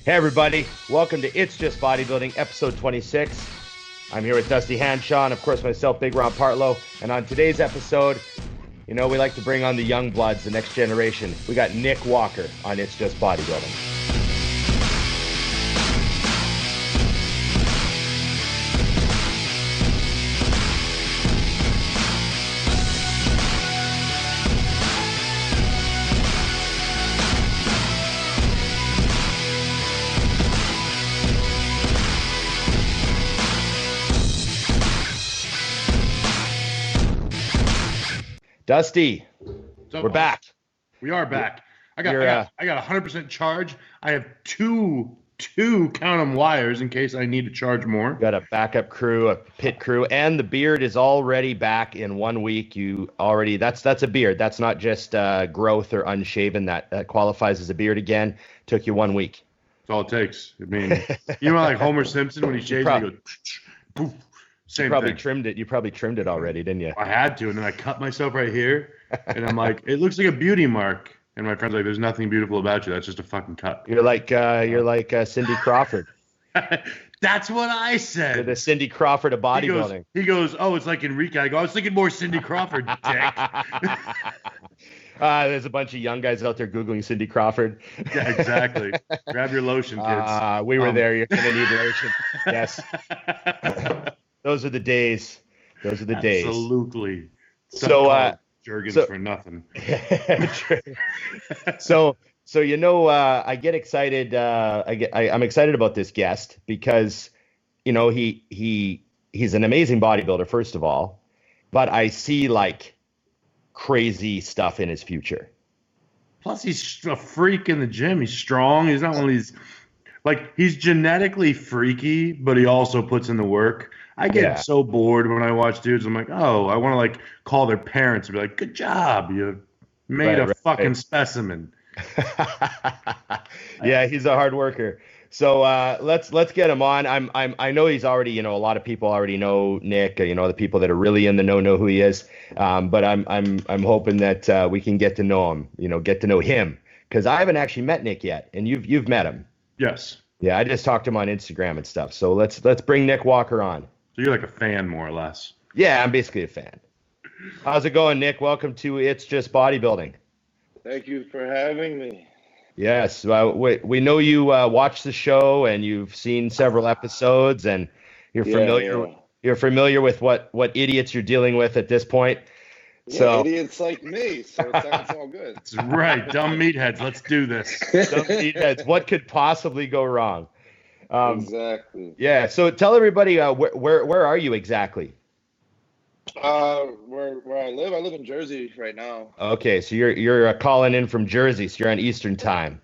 Hey everybody, welcome to It's Just Bodybuilding, episode 26. I'm here with Dusty Hanshaw and of course myself, Big Ron Partlow. And on today's episode, we like to bring on the young bloods, the next generation. We got Nick Walker on It's Just Bodybuilding. Dusty, we're back. We are back. I got 100% charge. I have two count 'em wires in case I need to charge more. Got a backup crew, a pit crew, and the beard is already back in 1 week. That's a beard. That's not just growth or unshaven. That qualifies as a beard again. Took you 1 week. That's all it takes. I mean, like Homer Simpson when he shaves, he goes poof. Same thing. You probably trimmed it already, didn't you? I had to, and then I cut myself right here, and I'm like, it looks like a beauty mark. And my friend's like, "There's nothing beautiful about you. That's just a fucking cut." You're like Cindy Crawford. That's what I said. You're the Cindy Crawford of bodybuilding. He goes, "Oh, it's like Enrique." I go, "I was thinking more Cindy Crawford, dick." There's a bunch of young guys out there Googling Cindy Crawford. Yeah, exactly. Grab your lotion, kids. We were there. You're going to need lotion. Yes. Those are the days. Absolutely. So, Jergens for nothing. So I get excited. I'm excited about this guest because, he's an amazing bodybuilder, first of all, but I see like crazy stuff in his future. Plus, he's a freak in the gym. He's strong. He's not one of these, he's genetically freaky, but he also puts in the work. I get so bored when I watch dudes. I'm like, oh, I want to call their parents and be like, good job. You made a fucking specimen. Yeah, he's a hard worker. So let's get him on. I know he's already, a lot of people already know Nick, the people that are really in the know who he is. But I'm hoping that we can get to know him, get to know him, because I haven't actually met Nick yet, and you've met him. Yes. Yeah, I just talked to him on Instagram and stuff. So let's bring Nick Walker on. So you're like a fan, more or less. Yeah, I'm basically a fan. How's it going, Nick? Welcome to It's Just Bodybuilding. Thank you for having me. Yes, we know you watch the show and you've seen several episodes, and you're familiar. Yeah. You're familiar with what idiots you're dealing with at this point. Yeah, so idiots like me. So it sounds all good. That's right, dumb meatheads. Let's do this. Dumb meatheads. What could possibly go wrong? Exactly. Yeah. So tell everybody where are you exactly? Where I live in Jersey right now. Okay, so you're calling in from Jersey, so you're on Eastern time.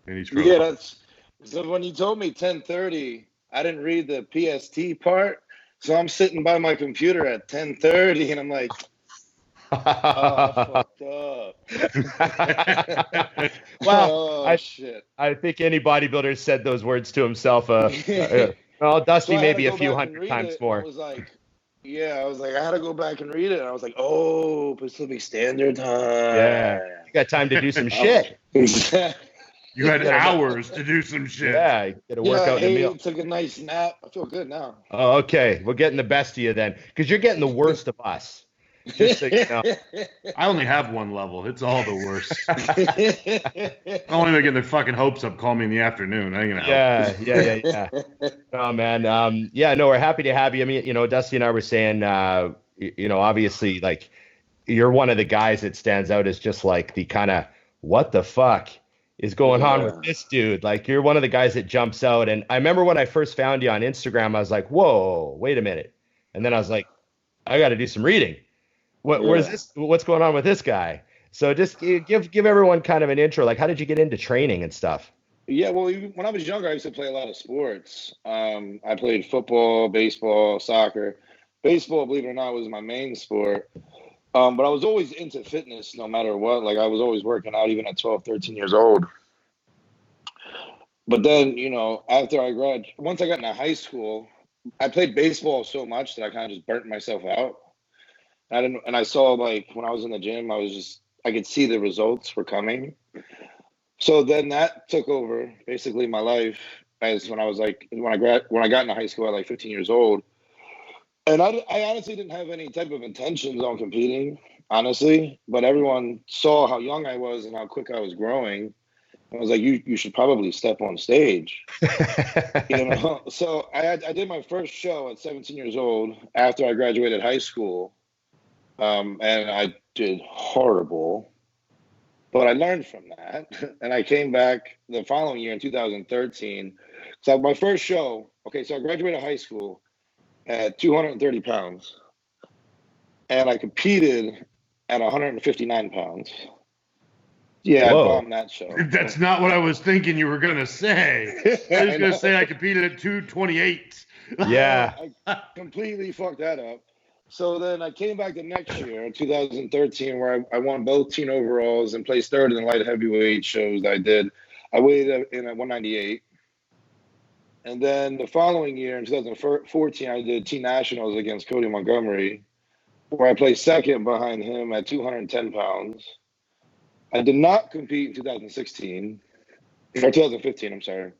And he's that's so. When you told me 10:30, I didn't read the PST part, so I'm sitting by my computer at 10:30, and I'm like, oh, fucked up. Well, shit. I think any bodybuilder said those words to himself. Well, Dusty, so maybe a few hundred times more. I was like, I had to go back and read it. And I was like, oh, Pacific Standard Time. Yeah. You got time to do some shit. You had hours to do some shit. Yeah, you got to work out the meal. Took a nice nap. I feel good now. Oh, okay. We're getting the best of you then, because you're getting the worst of us. Just so you know. I only have one level. It's all the worst. I don't even get their fucking hopes up. Call me in the afternoon. I ain't gonna help. Yeah. Oh man. We're happy to have you. I mean, Dusty and I were saying, obviously, like, you're one of the guys that stands out as just like the kind of what the fuck is going on with this dude. Like, you're one of the guys that jumps out. And I remember when I first found you on Instagram, I was like, whoa, wait a minute. And then I was like, I got to do some reading. Where's this? What's going on with this guy? So just give everyone kind of an intro. Like, how did you get into training and stuff? Yeah, well, when I was younger, I used to play a lot of sports. I played football, baseball, soccer. Baseball, believe it or not, was my main sport. But I was always into fitness no matter what. Like, I was always working out even at 12, 13 years old. But then, after once I got into high school, I played baseball so much that I kind of just burnt myself out. And I saw, like, when I was in the gym, I could see the results were coming. So then that took over basically my life as when I was like, when I got into high school at like 15 years old. And I honestly didn't have any type of intentions on competing, honestly, but everyone saw how young I was and how quick I was growing. I was like, you should probably step on stage. So I did my first show at 17 years old after I graduated high school. And I did horrible, but I learned from that. And I came back the following year in 2013. So my first show, okay, so I graduated high school at 230 pounds, and I competed at 159 pounds. Yeah, Whoa. I bombed that show. That's not what I was thinking you were going to say. I was going to say I competed at 228. Yeah. I completely fucked that up. So then I came back the next year, in 2013, where I won both team overalls and placed third in the light heavyweight shows that I did. I weighed in at 198. And then the following year, in 2014, I did team nationals against Cody Montgomery, where I placed second behind him at 210 pounds. I did not compete in 2016, or 2015, I'm sorry.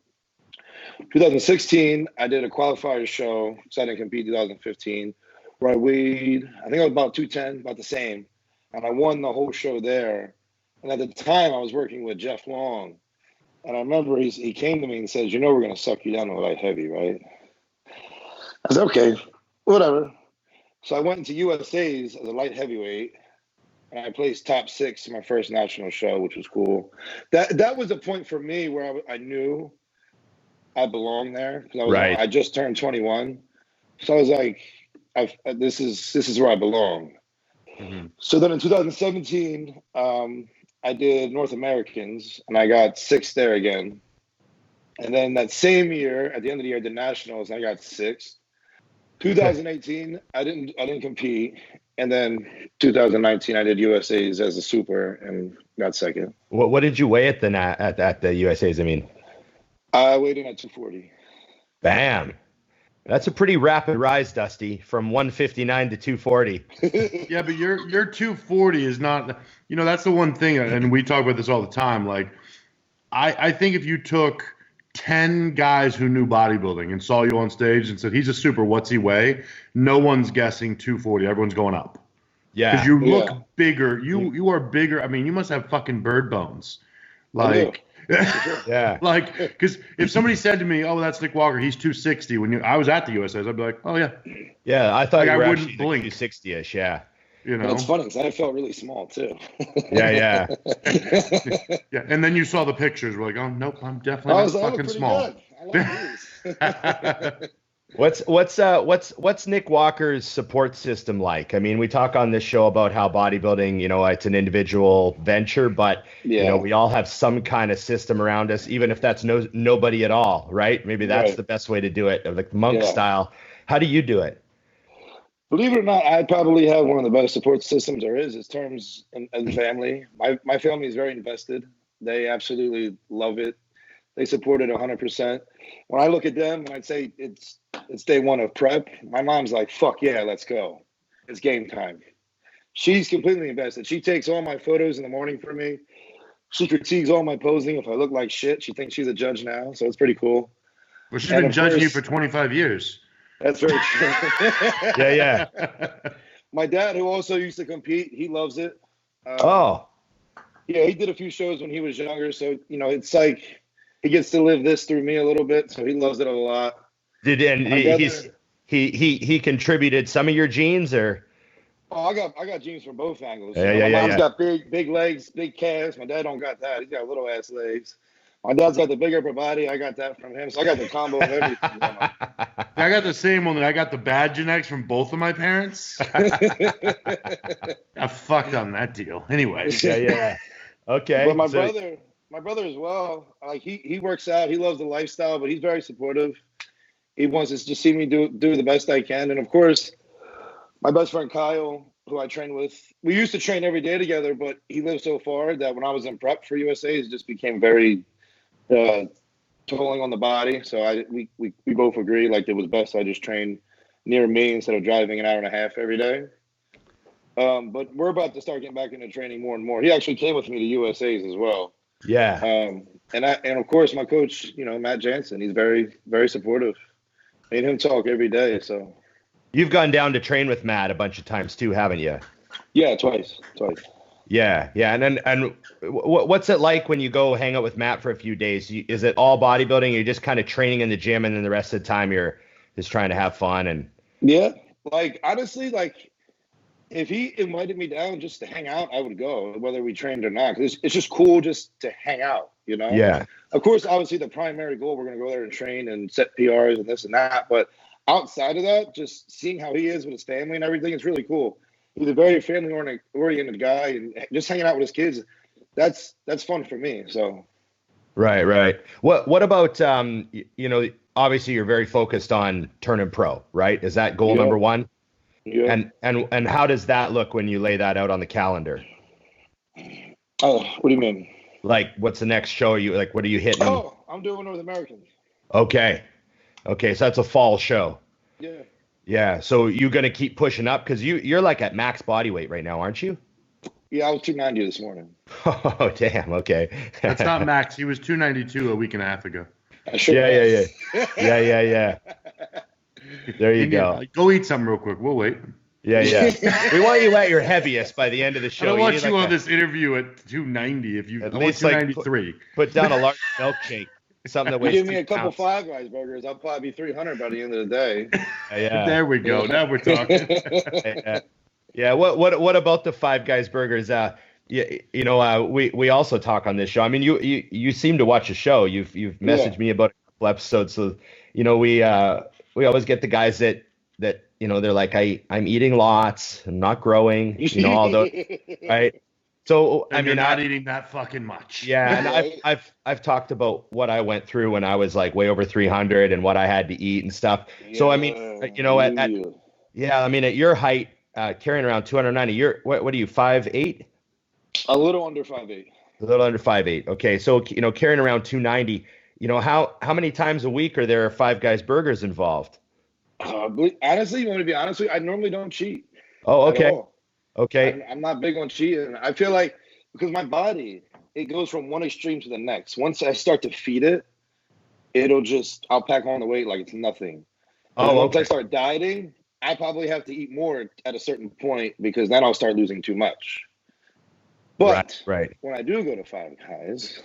2016, I did a qualifier show, so I didn't compete in 2015, where I weighed, I think I was about 210, about the same, and I won the whole show there. And at the time, I was working with Jeff Long, and I remember he came to me and said, we're going to suck you down to light heavy, right? I said, okay, whatever. So I went into USA's as a light heavyweight, and I placed top 6 in my first national show, which was cool. That was a point for me where I knew I belonged there. Right. I just turned 21. So I was like, this is where I belong. Mm-hmm. So then in 2017, I did North Americans, and I got 6th there again. And then that same year, at the end of the year, I did nationals, and I got 6th. 2018, I didn't compete, and then 2019, I did USA's as a super and got 2nd. What did you weigh at the USA's? I mean, I weighed in at 240. Bam. That's a pretty rapid rise, Dusty, from 159 to 240. Yeah, but your 240 is not, that's the one thing, and we talk about this all the time. Like, I think if you took 10 guys who knew bodybuilding and saw you on stage and said, he's a super, what's he weigh? No one's guessing 240. Everyone's going up. Yeah. Because you look bigger. You are bigger. I mean, you must have fucking bird bones. Like, yeah. Like, because if somebody said to me, "Oh, that's Nick Walker. He's 260," I was at the USA's, I'd be like, "Oh yeah." Yeah, I thought like, you were I wouldn't actually blink. 260-ish. Yeah. It's funny because I felt really small too. Yeah. Yeah, and then you saw the pictures. We're like, "Oh nope, I'm definitely not fucking small." What's Nick Walker's support system like? I mean, we talk on this show about how bodybuilding, it's an individual venture, but we all have some kind of system around us, even if that's nobody at all, right? Maybe that's the best way to do it, like monk style. How do you do it? Believe it or not, I probably have one of the best support systems there is. It's terms and family. My family is very invested. They absolutely love it. They support it 100%. When I look at them and I'd say it's day one of prep, my mom's like, fuck yeah, let's go. It's game time. She's completely invested. She takes all my photos in the morning for me. She critiques all my posing. If I look like shit, she thinks she's a judge now. So it's pretty cool. Well, she's been judging you for 25 years. That's very true. Yeah. My dad, who also used to compete, he loves it. Yeah, he did a few shows when he was younger. So, it's like he gets to live this through me a little bit. So he loves it a lot. He contributed some of your genes, or? Oh, I got genes from both angles. My mom's got big legs, big calves. My dad don't got that. He's got little ass legs. My dad's got the big upper body. I got that from him. So I got the combo of everything. I got the same one. I got the bad genetics from both of my parents. I fucked on that deal. Anyways. Yeah. Okay. But my brother as well. Like he works out. He loves the lifestyle, but he's very supportive. He wants to just see me do the best I can. And of course, my best friend Kyle, who I train with, we used to train every day together, but he lives so far that when I was in prep for USA, it just became very tolling on the body. So we both agreed like it was best I just train near me instead of driving an hour and a half every day. But we're about to start getting back into training more and more. He actually came with me to USA's as well. Yeah. And of course my coach, Matt Jansen, he's very, very supportive. Me and him talk every day. So You've gone down to train with Matt a bunch of times too, haven't you? yeah, twice. Yeah. And what's it like when you go hang out with Matt for a few days? Is it all bodybuilding? You're just kind of training in the gym, and then the rest of the time you're just trying to have fun and. Yeah, like honestly, like if he invited me down just to hang out, I would go, whether we trained or not. Because it's just cool just to hang out, Yeah. Of course, obviously the primary goal, we're gonna go there and train and set PRs and this and that. But outside of that, just seeing how he is with his family and everything, it's really cool. He's a very family-oriented guy, and just hanging out with his kids, that's fun for me. So. Right. What about obviously you're very focused on turning pro, right? Is that goal number one? Yeah. And how does that look when you lay that out on the calendar? Oh, what do you mean? Like, what's the next show? What are you hitting? Oh, I'm doing North American. Okay, so that's a fall show. Yeah. Yeah. So you're gonna keep pushing up because you're like at max body weight right now, aren't you? Yeah, I was 290 this morning. Oh damn. Okay. That's not max. He was 292 a week and a half ago. Yeah. There you go. Go eat something real quick. We'll wait. Yeah. We want you at your heaviest by the end of the show. I don't want you on this interview at 290. I want 293. Put down a large milkshake. Something that weighs give me a couple Five Guys burgers, I'll probably be 300 by the end of the day. Yeah. There we go. Now we're talking. Yeah. What about the Five Guys burgers? We also talk on this show. I mean, you seem to watch the show. You've messaged me about a couple episodes. So we always get the guys that they're like, I'm eating lots, I'm not growing, all those, right? So and you're not eating that fucking much. Yeah, and I've talked about what I went through when I was like way over 300 and what I had to eat and stuff. So I mean, at your height, carrying around 290, what are you, 5'8"? A little under 5'8". A little under 5'8". Okay, so carrying around 290. How many times a week are there Five Guys burgers involved? Honestly, you want me to be honest with you? I normally don't cheat. Oh, okay. Okay. I'm not big on cheating. I feel like because my body, it goes from one extreme to the next. Once I start to feed it, I'll pack on the weight like it's nothing. Once I start dieting, I probably have to eat more at a certain point because then I'll start losing too much. But right. When I do go to Five Guys,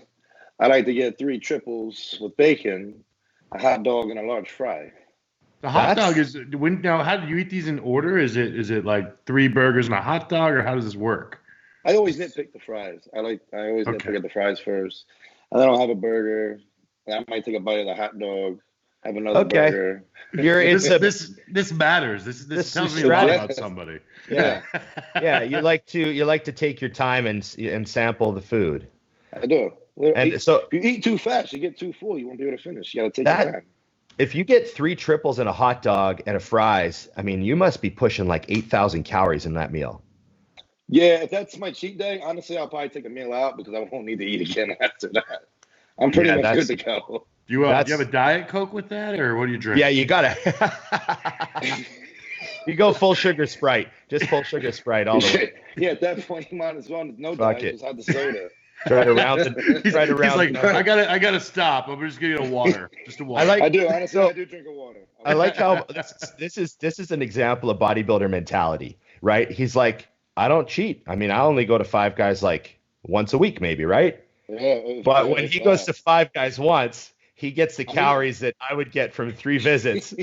I like to get 3 triples with bacon, a hot dog, and a large fry. The hot dog is now. How do you eat these in order? Is it like 3 burgers and a hot dog, or how does this work? I always nitpick the fries. I always nitpick at the fries first, and then I'll have a burger. And I might take a bite of the hot dog, have another burger. This matters. This tells me a lot about somebody. Yeah. Yeah. You like to take your time and sample the food. I do. And so if you eat too fast, you get too full. You won't be able to finish. You got to take your time. If you get 3 triples and a hot dog and a fries, I mean, you must be pushing like 8,000 calories in that meal. Yeah, if that's my cheat day, honestly, I'll probably take a meal out because I won't need to eat again after that. I'm pretty much good to go. Do you have a Diet Coke with that, or what do you drink? Yeah, you gotta. You go full sugar Sprite, just full sugar Sprite all the way. Yeah, at that point, you might as well no diet, just have the soda. Try to round. He's like, I gotta stop. I'm just getting a water, just a water. I do honestly. I do drink a water. I like how this is an example of bodybuilder mentality, right? He's like, I don't cheat. I mean, I only go to Five Guys like once a week, maybe, right? Yeah. But when he goes to Five Guys once, he gets the calories that I would get from 3 visits.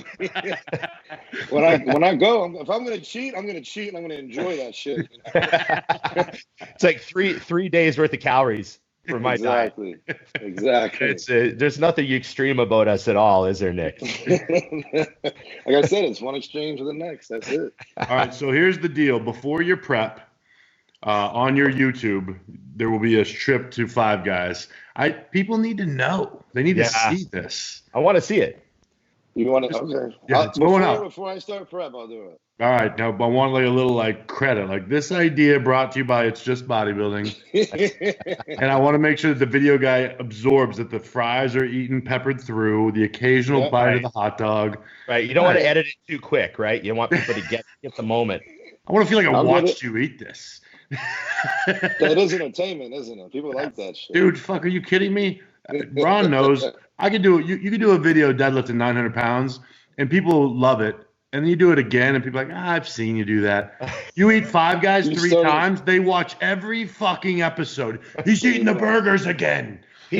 When I go, if I'm gonna cheat, I'm gonna cheat and I'm gonna enjoy that shit. It's like three days worth of calories for my diet. Exactly. It's there's nothing extreme about us at all, is there, Nick? Like I said, it's one extreme to the next. That's it. All right. So here's the deal. Before your prep, on your YouTube, there will be a trip to Five Guys. People need to know. They need to see this. I want to see it. You want to? Okay. Yeah, it's going out. Before I start prep, I'll do it. All right. Now, I want like a little credit. Like this idea brought to you by It's Just Bodybuilding. And I want to make sure that the video guy absorbs that the fries are eaten, peppered through, the occasional bite of the hot dog. Right. You don't want to edit it too quick, right? You want people to get the moment. I want to feel like I watched you eat this. That is entertainment, isn't it? People like that shit. Dude, fuck, are you kidding me? Ron knows. I could do it. You could do a video deadlifting 900 pounds, and people love it. And then you do it again, and people are like, I've seen you do that. You eat Five Guys 3 times, they watch every fucking episode. He's eating the burgers again. The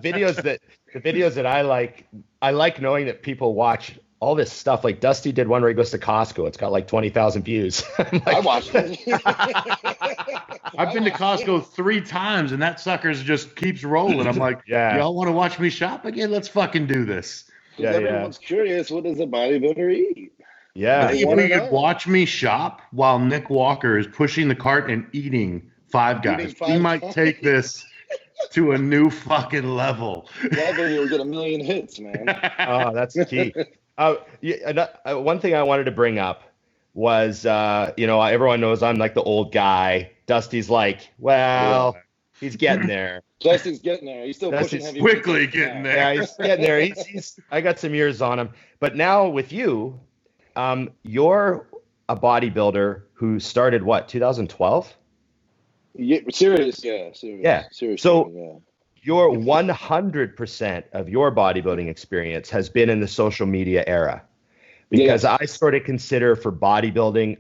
videos that I like knowing that people watch all this stuff. Like Dusty did one where he goes to Costco. It's got like 20,000 views. I watched it. I've been to Costco 3 times, and that sucker's just keeps rolling. I'm like, y'all want to watch me shop again? Let's fucking do this. Everyone's curious, what does a bodybuilder eat? Yeah. If you could watch me shop while Nick Walker is pushing the cart and eating Five Guys, he might take this to a new fucking level. That video will get 1 million hits, man. Oh, that's key. One thing I wanted to bring up was, everyone knows I'm like the old guy. Dusty's like, he's getting there. Dusty's getting there. He's still pushing heavy. Quickly getting there. Yeah, he's getting there. I got some years on him. But now with you, you're a bodybuilder who started 2012? Yeah, serious. Yeah. Serious. So your 100% of your bodybuilding experience has been in the social media era. Because I sort of consider for bodybuilding,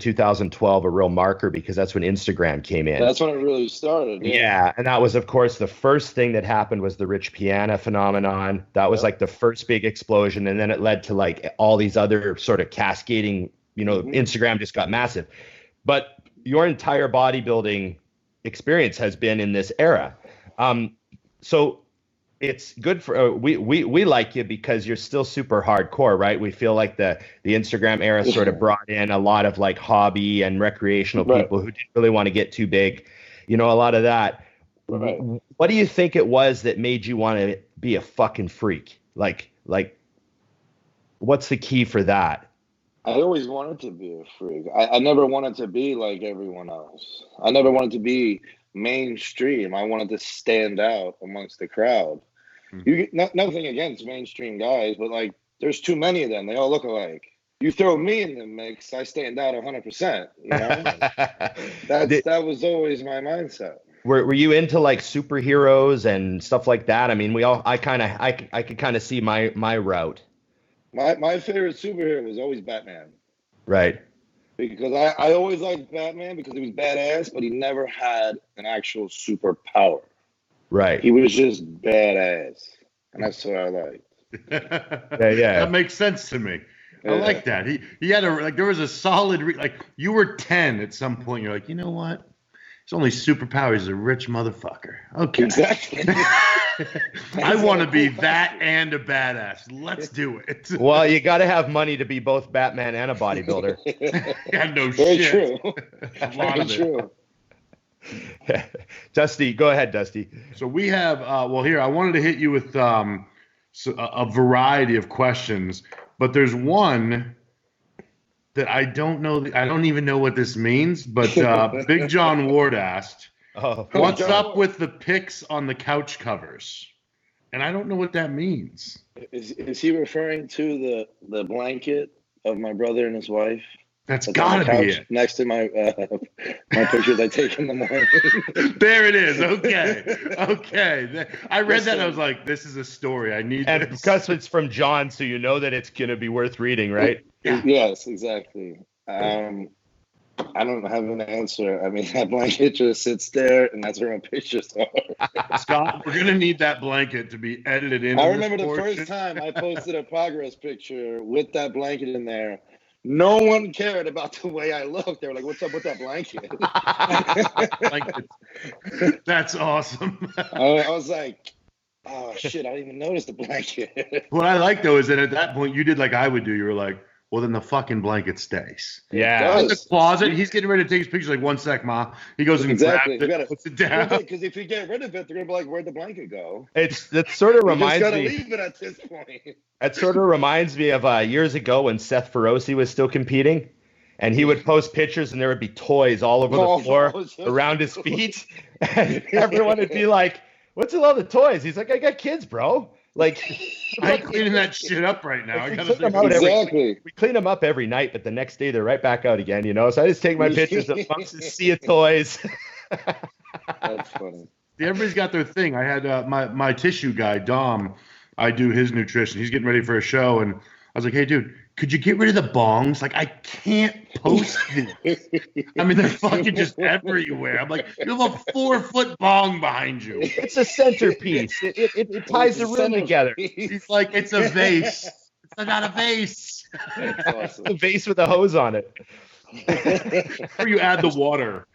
2012 a real marker because that's when Instagram came in. That's when it really started. Yeah. And that was, of course, the first thing that happened was the Rich Piana phenomenon. That was like the first big explosion. And then it led to like all these other sort of cascading, Instagram just got massive. But your entire bodybuilding experience has been in this era. So it's good for we like you because you're still super hardcore, right? We feel like the Instagram era sort of brought in a lot of like hobby and recreational people who didn't really want to get too big, a lot of that. Right. What do you think it was that made you want to be a fucking freak? Like what's the key for that? I always wanted to be a freak. I never wanted to be like everyone else. I never wanted to be mainstream. I wanted to stand out amongst the crowd. Nothing against mainstream guys, but like there's too many of them. They all look alike. You throw me in the mix, I stand out 100%. That was always my mindset. Were you into like superheroes and stuff like that? I mean, I could kind of see my route. My favorite superhero was always Batman. Right. Because I always liked Batman because he was badass, but he never had an actual superpower. Right. He was just badass. And that's what I liked. Yeah. That makes sense to me. I like that. He had there was a solid, you were 10 at some point. You're like, you know what? His only superpower is a rich motherfucker. Okay. Exactly. I want to be that and a badass. Let's do it. Well, you got to have money to be both Batman and a bodybuilder. Yeah, no Very shit. True. A lot of true. Dusty, go ahead, Dusty. So we have, here, I wanted to hit you with a variety of questions, but there's one that I don't know. I don't even know what this means, but Big John Ward asked, what's up with the pics on the couch covers? And I don't know what that means. Is he referring to the blanket of my brother and his wife? That's gotta be it. Next to my pictures I take in the morning. There it is. Okay. I read that and I was like, this is a story. I need and this. Because it's from John, so you know that it's going to be worth reading, right? Yes, exactly. I don't have an answer. I mean, that blanket just sits there, and that's where my pictures are. Scott, we're going to need that blanket to be edited in. I remember the first time I posted a progress picture with that blanket in there. No one cared about the way I looked. They were like, what's up with that blanket? That's awesome. I was like, oh, shit, I didn't even notice the blanket. What I like, though, is that at that point, you did like I would do. You were like, well, then the fucking blanket stays. Yeah. In the closet, he's getting ready to take his pictures. Like, 1 sec, Ma. He goes and grabs it, puts it down. Because if you get rid of it, they're going to be like, where'd the blanket go? That sort of reminds me. You just got to leave it at this point. It sort of reminds me of years ago when Seth Feroce was still competing. And he would post pictures and there would be toys all over the floor around his feet. And everyone would be like, what's with all the toys? He's like, I got kids, bro. Like, I ain't cleaning that shit up right now. I gotta think we clean them up every night, but the next day they're right back out again, you know? So I just take my pictures of amongst the sea of toys. That's funny. Everybody's got their thing. I had my tissue guy, Dom. I do his nutrition. He's getting ready for a show, and I was like, hey, dude, could you get rid of the bongs? Like, I can't post this. I mean, they're fucking just everywhere. I'm like, you have a 4-foot bong behind you. It's a centerpiece. It ties the room together. He's like, it's a vase. It's not a vase. That's awesome. It's a vase with a hose on it. Or you add the water.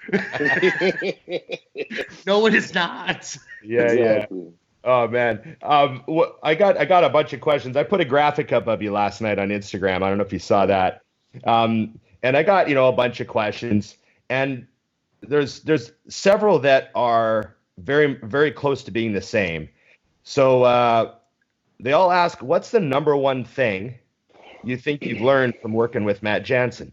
No, it is not. Yeah, Exactly. yeah. Oh man, I got a bunch of questions. I put a graphic up of you last night on Instagram. I don't know if you saw that. And I got a bunch of questions, and there's several that are very very close to being the same. So they all ask, what's the number one thing you think you've learned from working with Matt Jansen?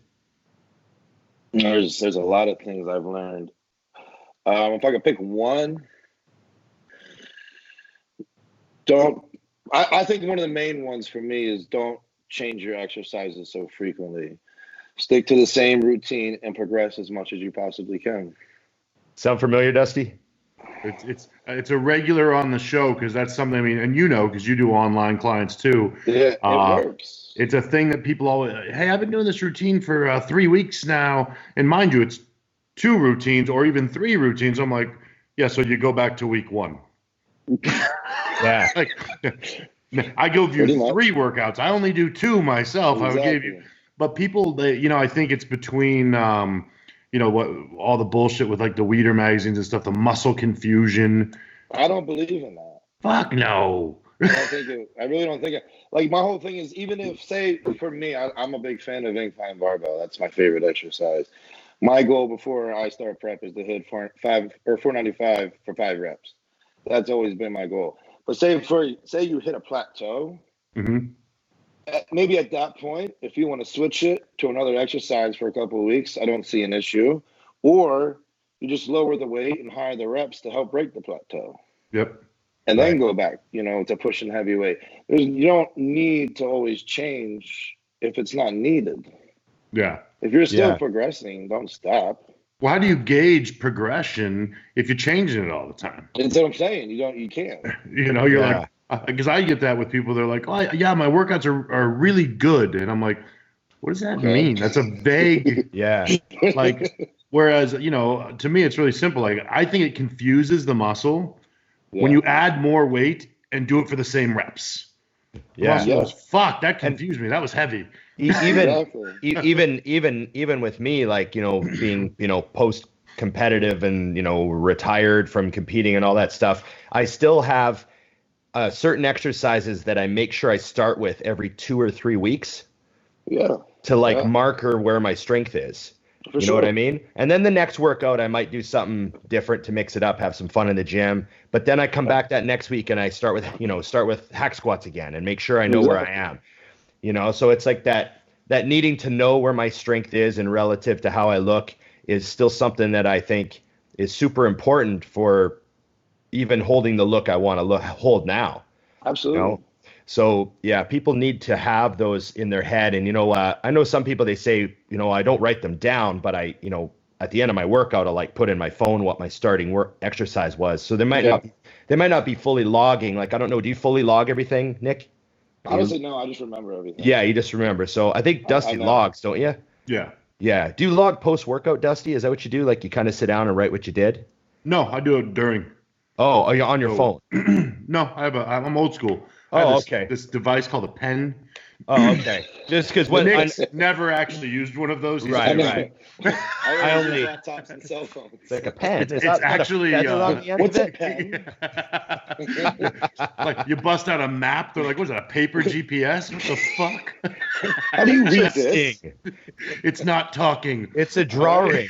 There's a lot of things I've learned. If I could pick one. I think one of the main ones for me is don't change your exercises so frequently. Stick to the same routine and progress as much as you possibly can. Sound familiar, Dusty? It's a regular on the show because that's something, I mean, and because you do online clients too. Yeah, it works. It's a thing that people always, hey, I've been doing this routine for 3 weeks now. And mind you, it's 2 routines or even 3 routines. I'm like, yeah, so you go back to week 1. Yeah. Like, I give you 3 workouts. I only do 2 myself. Exactly. I would give you, but people, I think it's between, what all the bullshit with like the Weeder magazines and stuff, the muscle confusion. I don't believe in that. Fuck no. I really don't think it. Like, my whole thing is, even if, say, for me, I'm a big fan of incline barbell. That's my favorite exercise. My goal before I start prep is to hit 495 for 5 reps. That's always been my goal. But say you hit a plateau, maybe at that point, if you want to switch it to another exercise for a couple of weeks, I don't see an issue. Or you just lower the weight and higher the reps to help break the plateau. Yep. And then go back, to pushing heavy weight. You don't need to always change if it's not needed. Yeah. If you're still progressing, don't stop. Well, how do you gauge progression if you're changing it all the time? That's what I'm saying. You can't. You're like, because I get that with people. They're like, oh, yeah, my workouts are really good. And I'm like, what does that mean? That's a vague. Like, whereas, to me, it's really simple. Like, I think it confuses the muscle when you add more weight and do it for the same reps. Yeah. Goes, fuck, that confused me. That was heavy. Even with me, like, being, post competitive and, retired from competing and all that stuff, I still have certain exercises that I make sure I start with every 2 or 3 weeks. Yeah. To marker where my strength is. You know what I mean? And then the next workout, I might do something different to mix it up, have some fun in the gym. But then I come back that next week and I start with hack squats again and make sure I know where I am. So it's like that needing to know where my strength is and relative to how I look is still something that I think is super important for even holding the look I want to hold now. Absolutely. So yeah, people need to have those in their head. And I know some people, they say, I don't write them down, but I, at the end of my workout, I'll like put in my phone what my starting work exercise was. So they might not be fully logging. Like, I don't know. Do you fully log everything, Nick? Honestly, no, I just remember everything. Yeah, you just remember. So I think Dusty logs, don't you? Yeah. Yeah. Do you log post-workout, Dusty? Is that what you do? Like, you kind of sit down and write what you did? No, I do it during. Oh, are you on your phone? No, I'm old school. Okay. This device called a pen. Oh, okay. Just because Nick's never actually used one of those. Right. I only laptops and cell phones. It's like a pen. It's actually what's a pen? Like, you bust out a map. They're like, what's that? A paper GPS? What the fuck? How do you read this? It's not talking. It's a drawing.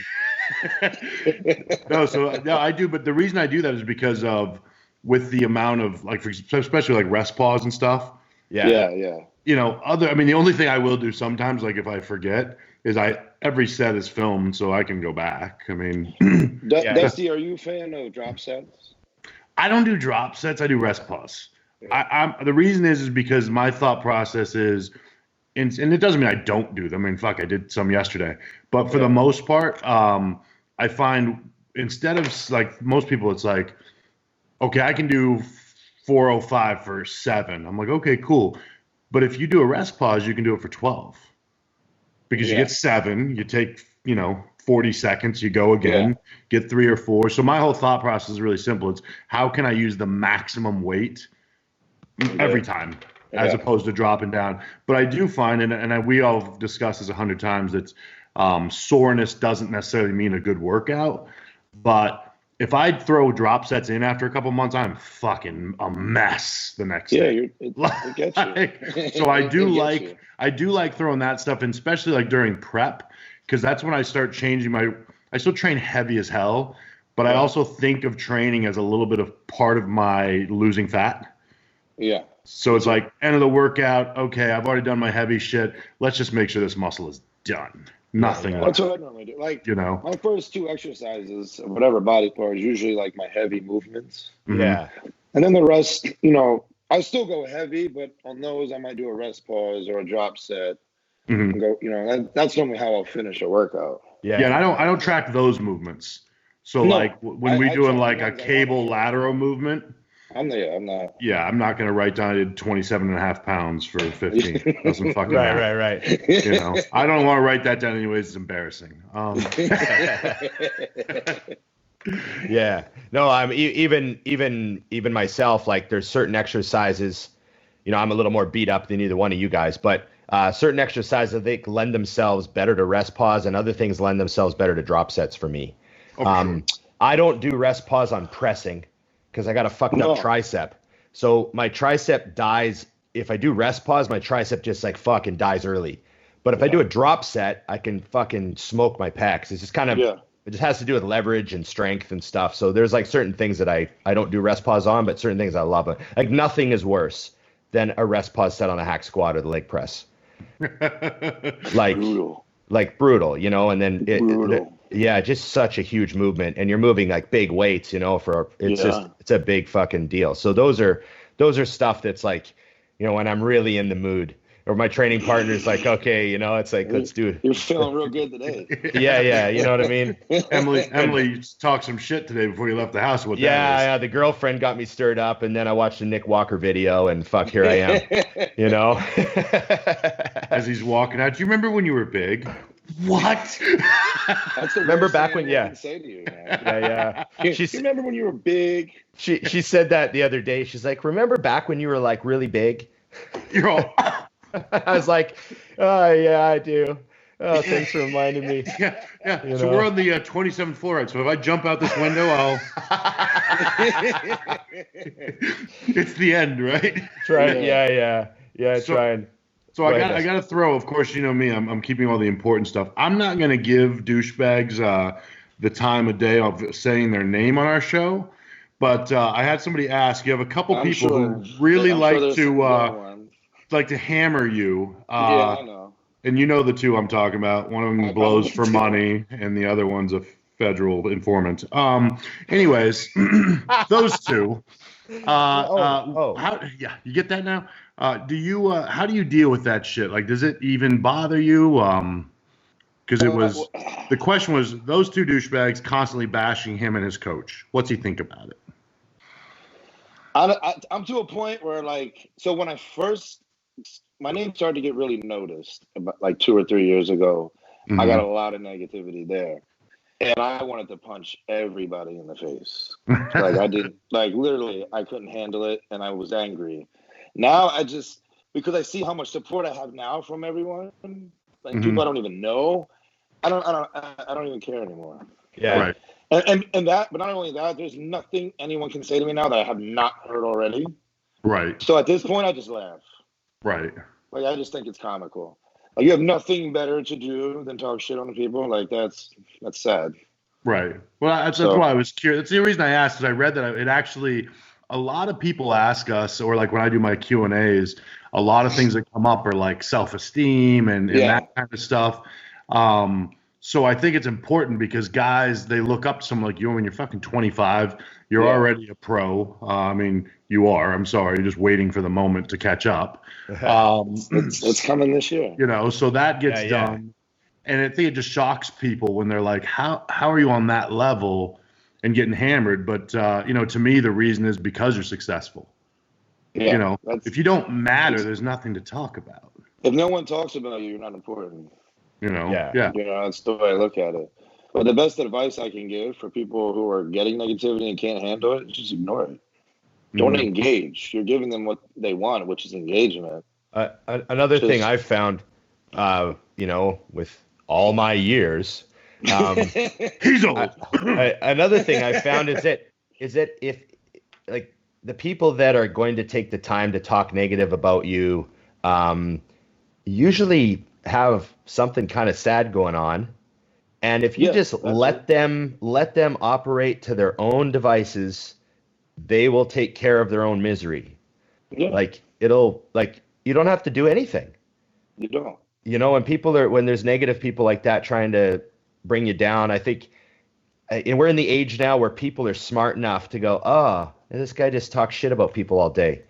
No, I do. But the reason I do that is because of with the amount of especially like rest pause and stuff. Yeah. The only thing I will do sometimes, like if I forget, is every set is filmed so I can go back. I mean, Dusty, are you a fan of drop sets? I don't do drop sets. I do rest pause. The reason is because my thought process is, and it doesn't mean I don't do them. I mean, fuck, I did some yesterday. But for the most part, I find instead of like most people, it's like, okay, I can do 405 for 7. I'm like, okay, cool. But if you do a rest pause, you can do it for 12. Because you get 7, you take, 40 seconds, you go again, get 3 or 4. So my whole thought process is really simple. It's how can I use the maximum weight every time as opposed to dropping down. But I do find, and we all discussed this 100 times, that soreness doesn't necessarily mean a good workout. But if I throw drop sets in after a couple months, I'm fucking a mess the next day. It gets you. So I do like throwing that stuff in, especially like during prep, because that's when I start changing I still train heavy as hell, but I also think of training as a little bit of part of my losing fat. Yeah. So it's like end of the workout. Okay, I've already done my heavy shit. Let's just make sure this muscle is done. Nothing left. That's what I normally do. Like, my first 2 exercises, whatever body part, is usually like my heavy movements. Yeah. And then the rest, I still go heavy, but on those I might do a rest pause or a drop set. And go, that's normally how I'll finish a workout. Yeah, and I don't track those movements. So like when we're doing like a cable lateral movement, I'm not. Yeah, I'm not going to write down I did 27.5 pounds for 15. Doesn't fucking matter. Right. I don't want to write that down anyways. It's embarrassing. Yeah. No, I'm even myself. Like, there's certain exercises. I'm a little more beat up than either one of you guys, but certain exercises I think lend themselves better to rest pause, and other things lend themselves better to drop sets for me. I don't do rest pause on pressing, because I got a fucked up tricep. So my tricep dies. If I do rest pause, my tricep just like fucking dies early. But if I do a drop set, I can fucking smoke my pecs. It's just kind of, it just has to do with leverage and strength and stuff. So there's like certain things that I don't do rest pause on, but certain things I love. Like nothing is worse than a rest pause set on a hack squat or the leg press. Brutal, and then just such a huge movement, and you're moving like big weights, it's a big fucking deal. So those are stuff that's like, when I'm really in the mood, or my training partner's like, okay, it's like, let's do it. You're feeling real good today. Yeah, you know what I mean? Emily talked some shit today before you left the house. Yeah, the girlfriend got me stirred up, and then I watched the Nick Walker video, and here I am, As he's walking out. Do you remember when you were big? What? Remember back when? I can say to you, man. Yeah. You remember when you were big? She said that the other day. She's like, remember back when you were like really big? You're all. I was like, oh yeah, I do. Oh, thanks for reminding me. Yeah. So we're on the 27th floor, right? So if I jump out this window, it's the end, right? Try. Yeah. Trying. So I got to throw. Of course, you know me. I'm keeping all the important stuff. I'm not going to give douchebags the time of day of saying their name on our show, but I had somebody ask. You have a couple people who really like to hammer you. I know. And you know the two I'm talking about. One of them blows for money, and the other one's a federal informant. Anyways, those two. You get that now? How do you deal with that shit? Like, does it even bother you? Because the question was, those two douchebags constantly bashing him and his coach. What's he think about it? I'm to a point where, like, so when my name started to get really noticed about like 2 or 3 years ago. I got a lot of negativity there, and I wanted to punch everybody in the face. Like I did, like literally, I couldn't handle it, and I was angry. Now because I see how much support I have now from everyone, like people I don't even know, I don't even care anymore. Yeah. Right. And that, but not only that, there's nothing anyone can say to me now that I have not heard already. Right. So at this point, I just laugh. Like, I just think it's comical. Like, you have nothing better to do than talk shit on people. Like, that's sad. Right. Well, that's why I was curious. That's the reason I asked, because I read that it actually, a lot of people ask us, or like when I do my Q&As, a lot of things that come up are like self-esteem and that kind of stuff. So I think it's important because guys, they look up to someone like you when you're fucking 25. You're already a pro. I mean, you are. I'm sorry. You're just waiting for the moment to catch up. It's coming this year. You know, so that gets done. And I think it just shocks people when they're like, how are you on that level and getting hammered? But, you know, to me, the reason is because you're successful. Yeah, you know, if you don't matter, there's nothing to talk about. If no one talks about you, you're not important. You know, You know, that's the way I look at it. But the best advice I can give for people who are getting negativity and can't handle it is just ignore it. Don't engage. You're giving them what they want, which is engagement. Another thing I've found, you know, with all my years, he's old. Another thing I found is that if like the people that are going to take the time to talk negative about you, usually have something kind of sad going on. And if you just let them operate to their own devices, they will take care of their own misery. Yeah. Like you don't have to do anything. You don't. You know, when there's negative people like that trying to bring you down, I think, and we're in the age now where people are smart enough to go, oh, this guy just talks shit about people all day.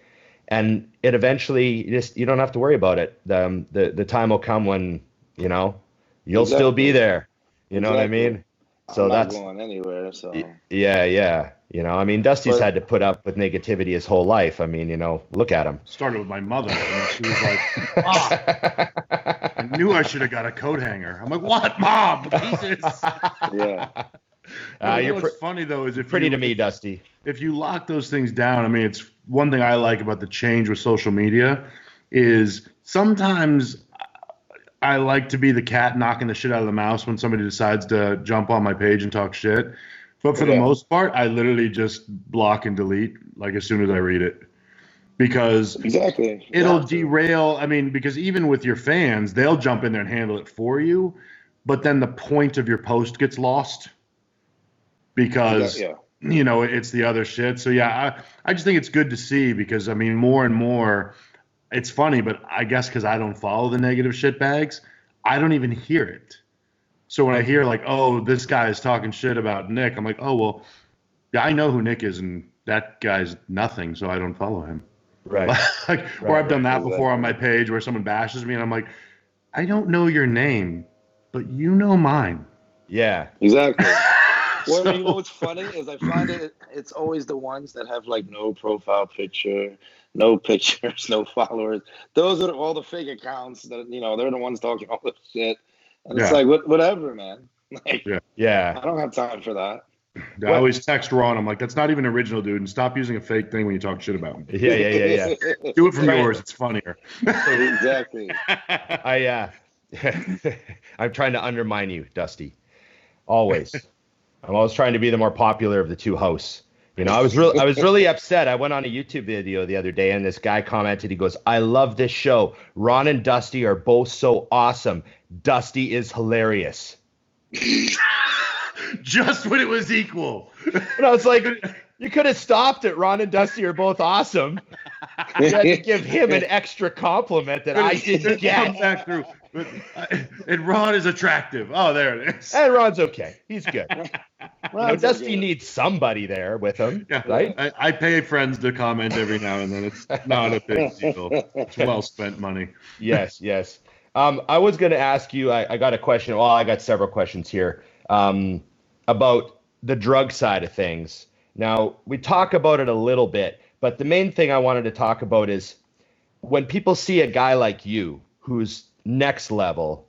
And it eventually, you don't have to worry about it. The time will come when, you know, you'll still be there. You know what I mean? So I'm not that's going anywhere. So yeah. You know, I mean, Dusty's had to put up with negativity his whole life. I mean, you know, look at him. Started with my mother, and she was like, I knew I should have got a coat hanger. I'm like, what, Mom? Jesus. Yeah. What's funny though is pretty to me, Dusty. If you lock those things down, I mean, it's one thing I like about the change with social media is sometimes I like to be the cat knocking the shit out of the mouse when somebody decides to jump on my page and talk shit. But for the most part, I literally just block and delete like as soon as I read it. Because it'll derail. I mean, because even with your fans, they'll jump in there and handle it for you. But then the point of your post gets lost. Because, you know, it's the other shit. So, yeah, I just think it's good to see because, I mean, more and more, it's funny, but I guess because I don't follow the negative shit bags, I don't even hear it. So when I hear like, oh, this guy is talking shit about Nick, I'm like, oh, well, yeah, I know who Nick is and that guy's nothing, so I don't follow him. Right. Or I've done that before on my page where someone bashes me and I'm like, I don't know your name, but you know mine. Yeah. Exactly. Well, you know what's funny is I find it's always the ones that have like no profile picture, no pictures, no followers. Those are all the fake accounts that, you know, they're the ones talking all this shit. And it's like, whatever, man. Like, I don't have time for that. I always text Ron. I'm like, that's not even original, dude. And stop using a fake thing when you talk shit about me. Yeah. Do it from yours. It's funnier. Exactly. I'm trying to undermine you, Dusty. Always. I'm always trying to be the more popular of the two hosts. You know, I was really upset. I went on a YouTube video the other day and this guy commented, he goes, I love this show. Ron and Dusty are both so awesome. Dusty is hilarious. Just when it was equal. And I was like, you could have stopped it. Ron and Dusty are both awesome. You had to give him an extra compliment that I didn't get. Come back through. And Ron is attractive. Oh, there it is. And Ron's okay. He's good. Dusty needs somebody there with him, right? I pay friends to comment every now and then. It's not a big deal. It's well spent money. Yes. I was going to ask you, I got a question. Well, I got several questions here about the drug side of things. Now, we talk about it a little bit, but the main thing I wanted to talk about is when people see a guy like you who's next level,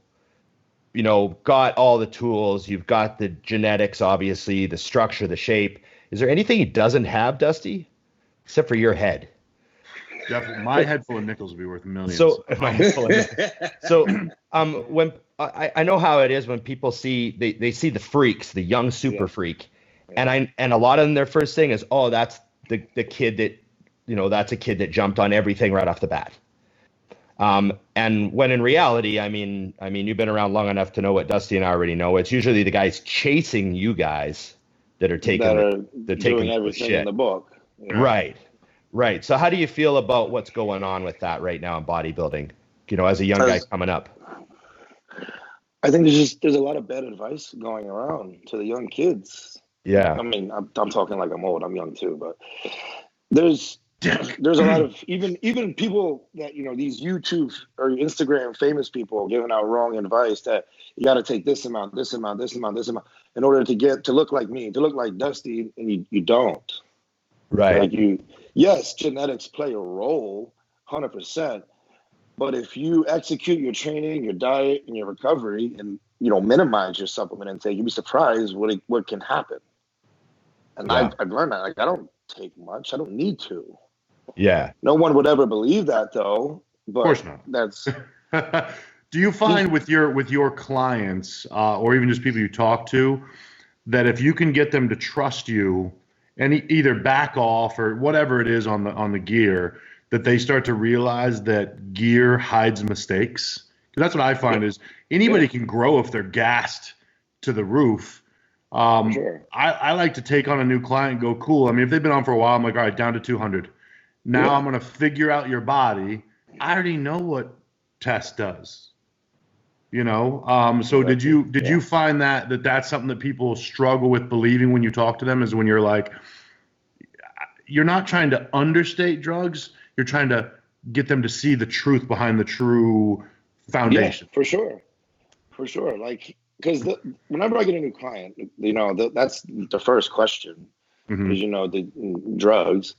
you know, got all the tools, you've got the genetics, obviously, the structure, the shape. Is there anything he doesn't have, Dusty? Except for your head. Definitely. My head full of nickels would be worth millions. So when I know how it is when people see they see the freaks, the young super freak, and a lot of them, their first thing is, oh, that's the kid that, you know, that's a kid that jumped on everything right off the bat. And when in reality, I mean, you've been around long enough to know what Dusty and I already know. It's usually the guys chasing you guys that are taking everything shit in the book. You know? Right. So how do you feel about what's going on with that right now in bodybuilding? You know, as a young guy coming up. I think there's a lot of bad advice going around to the young kids. Yeah. I mean, I'm talking like I'm old. I'm young too, but there's a lot of even people that, you know, these YouTube or Instagram famous people giving out wrong advice that you got to take this amount in order to get to look like me, to look like Dusty, and you don't. Right. Like yes, genetics play a role, 100%. But if you execute your training, your diet, and your recovery, and you know, minimize your supplement intake, you'd be surprised what can happen. And Yeah. I've learned that. Like, I don't take much. I don't need to. Yeah. No one would ever believe that, though. But of course not. That's. Do you find with your clients, or even just people you talk to, that if you can get them to trust you and either back off or whatever it is on the gear, that they start to realize that gear hides mistakes? Because that's what I find is anybody can grow if they're gassed to the roof. Sure. I like to take on a new client and go, cool. I mean, if they've been on for a while, I'm like, all right, down to 200. Now I'm going to figure out your body. I already know what test does. You know, so did you find that that's something that people struggle with believing when you talk to them, is when you're like, you're not trying to understate drugs, you're trying to get them to see the truth behind the true foundation. Yeah, for sure. Like, because whenever I get a new client, you know, that's the first question, is, you know, the drugs,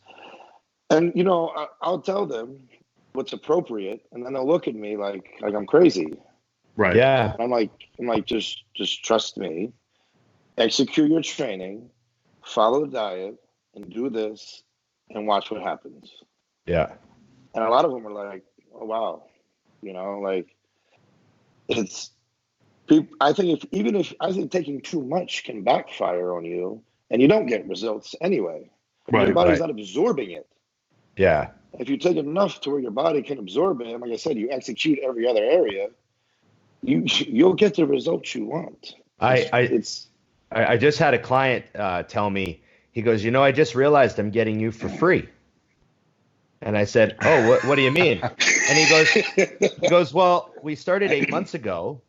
and you know, I'll tell them what's appropriate, and then they'll look at me like I'm crazy. Right. Yeah. I'm like, just trust me, execute your training, follow the diet, and do this, and watch what happens. Yeah. And a lot of them are like, oh, wow, you know, like, it's people. I think I think taking too much can backfire on you, and you don't get results anyway. Right. Your body's not absorbing it. Yeah. If you take enough to where your body can absorb it, and like I said, you execute every other area, you'll get the results you want. I just had a client tell me, he goes, you know, I just realized I'm getting you for free. And I said, oh, what do you mean? And he goes, well, we started 8 months ago.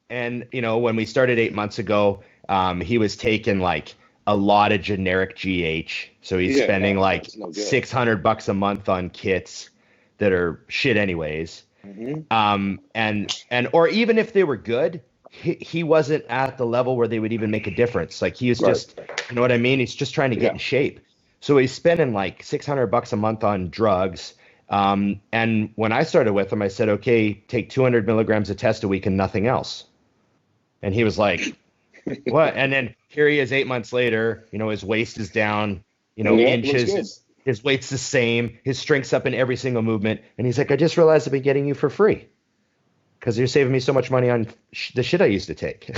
And, you know, when we started 8 months ago, he was taking like a lot of generic GH. So he's spending like $600 a month on kits that are shit anyways. Or even if they were good, he wasn't at the level where they would even make a difference. Like, he was just, you know what I mean? He's just trying to get in shape. So he's spending like $600 a month on drugs. And when I started with him, I said, okay, take 200 milligrams of test a week and nothing else. And he was like, what? And then here he is 8 months later, you know, his waist is down, you know, inches. His weight's the same. His strength's up in every single movement. And he's like, I just realized I've been getting you for free because you're saving me so much money on the shit I used to take.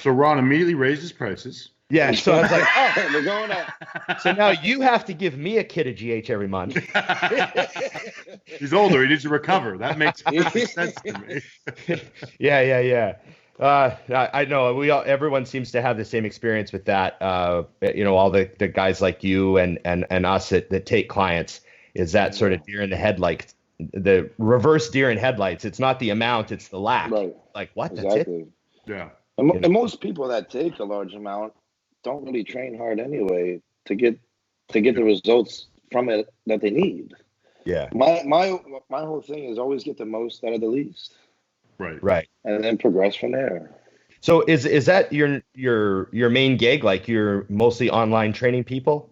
So Ron immediately raised his prices. Yeah. So I was like, oh, we're going up. So now you have to give me a kit of GH every month. He's older. He needs to recover. That makes sense to me. Yeah. I know everyone seems to have the same experience with that. You know, all the guys like you and us that take clients, is that sort of deer in the headlights, the reverse deer in headlights. It's not the amount, it's the lack. Right. Like, what? Exactly. That's it? Yeah. And most people that take a large amount don't really train hard anyway to get the results from it that they need. Yeah. My whole thing is always get the most out of the least. Right. And then progress from there. So is that your main gig? Like, you're mostly online training people?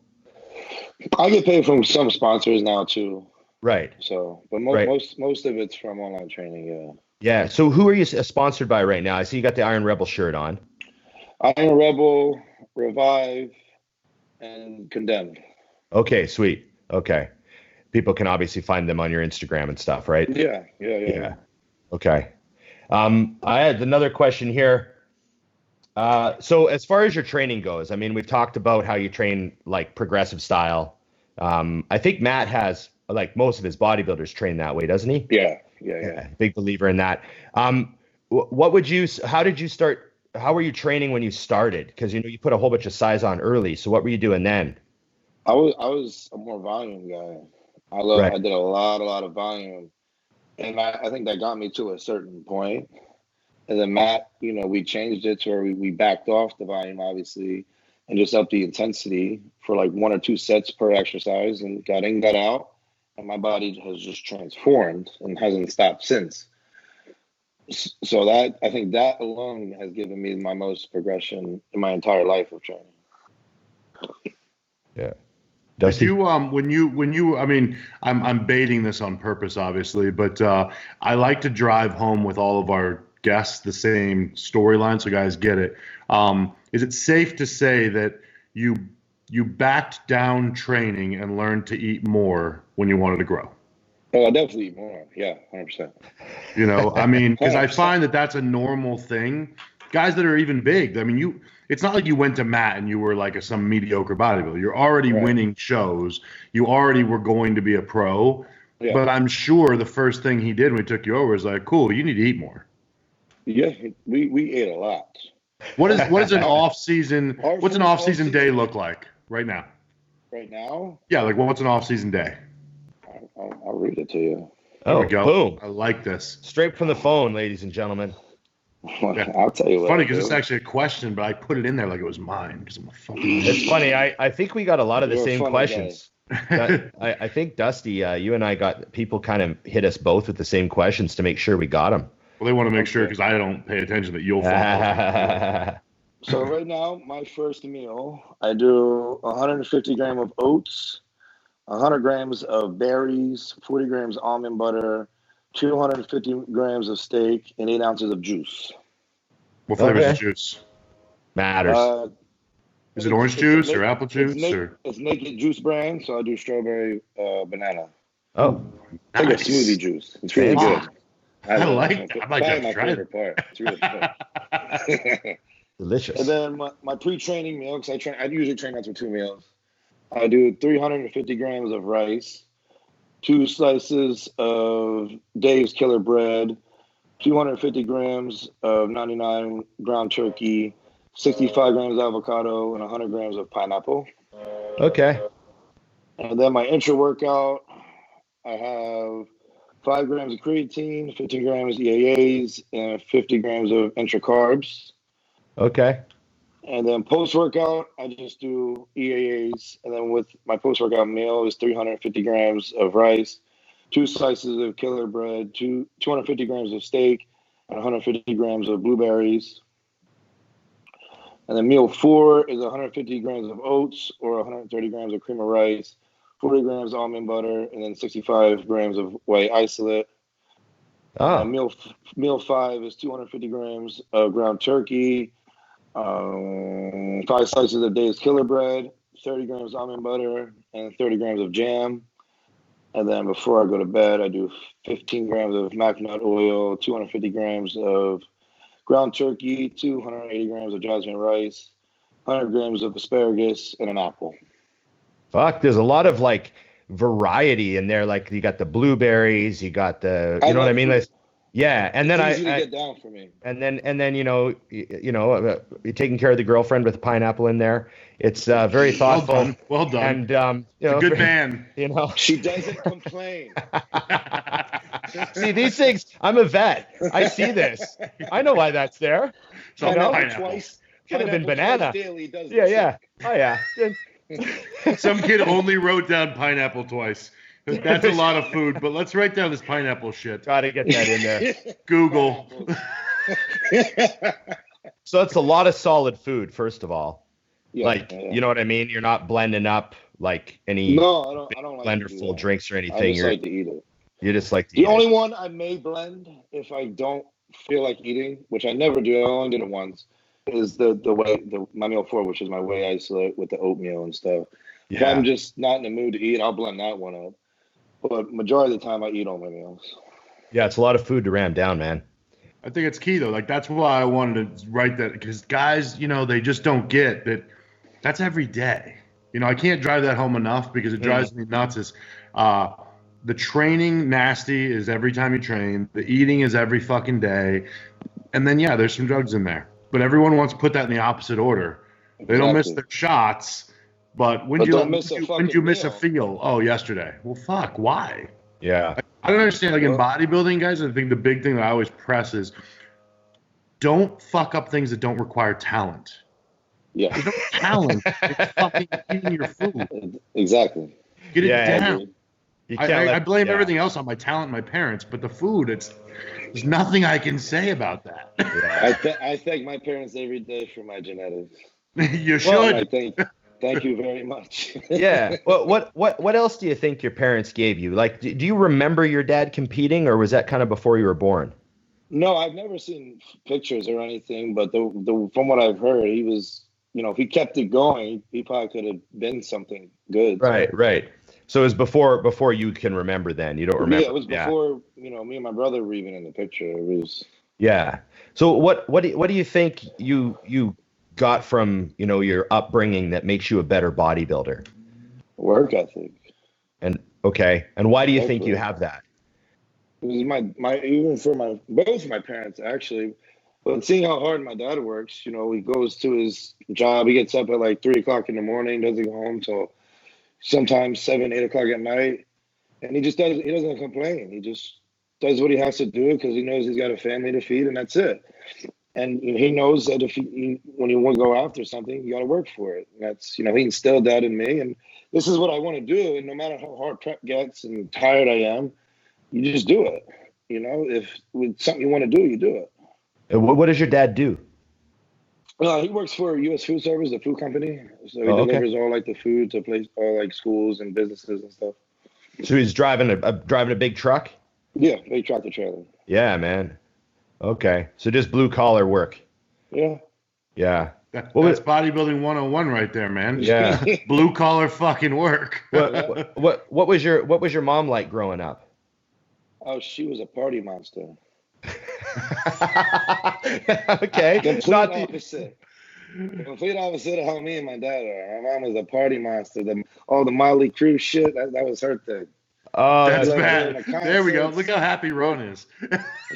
I get paid from some sponsors now too. Right. So, but most of it's from online training. Yeah. Yeah. So who are you sponsored by right now? I see you got the Iron Rebel shirt on. Iron Rebel, Revive, and Condemned. Okay, sweet. Okay. People can obviously find them on your Instagram and stuff, right? Yeah. Okay. I had another question here. So as far as your training goes, I mean, we've talked about how you train like progressive style. I think Matt has, like, most of his bodybuilders train that way, doesn't he? Yeah. Big believer in that. How were you training when you started? Because, you know, you put a whole bunch of size on early. So what were you doing then? I was a more volume guy. I did a lot of volume. And I think that got me to a certain point. And then Matt, we changed it to where we backed off the volume, obviously, and just upped the intensity for like 1 or 2 sets per exercise, and got in, got out. And my body has just transformed and hasn't stopped since. So I think that alone has given me my most progression in my entire life of training. Yeah. Did you when you I mean, I'm baiting this on purpose, obviously, but I like to drive home with all of our guests the same storyline so guys get it. Is it safe to say that you backed down training and learned to eat more when you wanted to grow? Oh, I definitely eat more. Yeah, 100%. I mean, because I find that that's a normal thing. Guys that are even big, I mean, it's not like you went to Matt and you were like some mediocre bodybuilder. You're already winning shows. You already were going to be a pro. Yeah. But I'm sure the first thing he did when he took you over was like, cool, you need to eat more. Yeah, we ate a lot. What is an off-season day look like right now? Right now? Yeah, like what's an off-season day? I'll read it to you. There we go. Boom. I like this. Straight from the phone, ladies and gentlemen. Yeah. I'll tell you what. Funny because it's actually a question, but I put it in there like it was mine because I'm a fucking. It's funny. I think we got a lot of the same questions. I think Dusty, you and I got people kind of hit us both with the same questions to make sure we got them. Well, they want to make sure because I don't pay attention that you'll follow. So right now, my first meal, I do 150 grams of oats, 100 grams of berries, 40 grams almond butter, 250 grams of steak, and 8 ounces of juice. What flavor is the juice? Matters. Is it orange juice or apple juice? It's Naked Juice brand, so I do strawberry banana. Oh, it's like a smoothie juice. It's really good. I like that. Probably my favorite part. It's really good. Delicious. And then my pre-training meal, because I usually train after 2 meals. I do 350 grams of rice, 2 slices of Dave's Killer Bread, 250 grams of 99 ground turkey, 65 grams of avocado, and 100 grams of pineapple. Okay. And then my intra workout, I have 5 grams of creatine, 15 grams EAAs, and 50 grams of intra carbs. Okay. And then post-workout, I just do EAAs. And then with my post-workout meal is 350 grams of rice, 2 slices of Killer Bread, 250 grams of steak, and 150 grams of blueberries. And then meal 4 is 150 grams of oats or 130 grams of cream of rice, 40 grams almond butter, and then 65 grams of white isolate. Meal 5 is 250 grams of ground turkey, 5 slices of Dave's Killer Bread, 30 grams almond butter, and 30 grams of jam. And then before I go to bed, I do 15 grams of mac nut oil, 250 grams of ground turkey, 280 grams of jasmine rice, 100 grams of asparagus, and an apple. Fuck, there's a lot of like variety in there. Like you got the blueberries, you got the, you know what I mean? Yeah, and then it's easy to get down for me. And then you're taking care of the girlfriend with pineapple in there. It's very thoughtful. Well done. And a good man. She doesn't complain. See these things. I'm a vet. I see this. I know why that's there. So twice. Could have been banana. Daily does yeah. Oh yeah. Some kid only wrote down pineapple twice. That's a lot of food, but let's write down this pineapple shit. Try to get that in there. Google. So it's a lot of solid food, first of all. Yeah, you know what I mean? You're not blending up like any I don't like blender full drinks or anything. I just like to eat it. You just like to eat it. The only one I may blend if I don't feel like eating, which I never do, I only did it once, is my meal 4, which is my whey isolate with the oatmeal and stuff. Yeah. If I'm just not in the mood to eat, I'll blend that one up. But majority of the time, I eat all my meals. Yeah, it's a lot of food to ram down, man. I think it's key, though. Like, that's why I wanted to write that. Because guys, they just don't get that that's every day. I can't drive that home enough because it drives me nuts. Is the training nasty is every time you train. The eating is every fucking day. And then, there's some drugs in there. But everyone wants to put that in the opposite order. They don't miss their shots. But when you miss a feel? Oh, yesterday. Well, fuck. Why? Yeah. I don't understand. Like in bodybuilding, guys, I think the big thing that I always press is don't fuck up things that don't require talent. Yeah. There's no talent. It's fucking eating your food. Exactly. Get it down. You can't I blame everything else on my talent and my parents, but the food, there's nothing I can say about that. Yeah. I thank my parents every day for my genetics. You should. Thank you very much. Yeah. Well, what else do you think your parents gave you? Like, do you remember your dad competing, or was that kind of before you were born? No, I've never seen pictures or anything, but from what I've heard, he was, if he kept it going, he probably could have been something good. Right. So it was before you can remember then. You don't remember. Yeah, it was before, me and my brother were even in the picture. It was. Yeah. So what do you think you got from, your upbringing that makes you a better bodybuilder? Work ethic. And why do you think you have that? It was even for both my parents actually, but seeing how hard my dad works, he goes to his job, he gets up at like 3:00 in the morning, doesn't go home till sometimes 7, 8 o'clock at night, and he doesn't complain. He just does what he has to do because he knows he's got a family to feed, and that's it. And he knows that when you want to go after something, you got to work for it. And that's, he instilled that in me, and this is what I want to do. And no matter how hard prep gets and tired I am, you just do it. If with something you want to do, you do it. And what does your dad do? He works for U.S. Food Service, the food company. So he delivers all like the food to all like schools and businesses and stuff. So he's driving a big truck? Yeah, big tractor trailer. Yeah, man. Okay. So just blue collar work. Yeah. Yeah. That's bodybuilding 101 right there, man. Yeah. Blue collar fucking work. What was your mom like growing up? Oh, she was a party monster. Okay. Complete opposite of how me and my dad are. My mom was a party monster. All the Motley Crue shit, that was her thing. Oh, that's bad. There we go. Look how happy Ron is.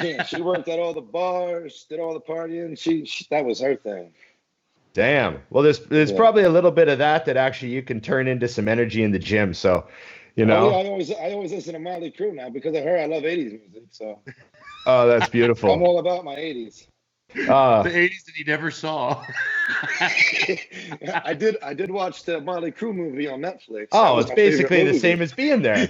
Yeah, she worked at all the bars, did all the partying. She that was her thing. Damn. Well, there's probably a little bit of that actually you can turn into some energy in the gym. So, Oh, yeah, I always listen to Motley Crue now because of her. I love 80s music. So. Oh, that's beautiful. I'm all about my 80s. The 80s that he never saw. I did watch the Motley Crue movie on Netflix. Oh, it's basically the same as being there.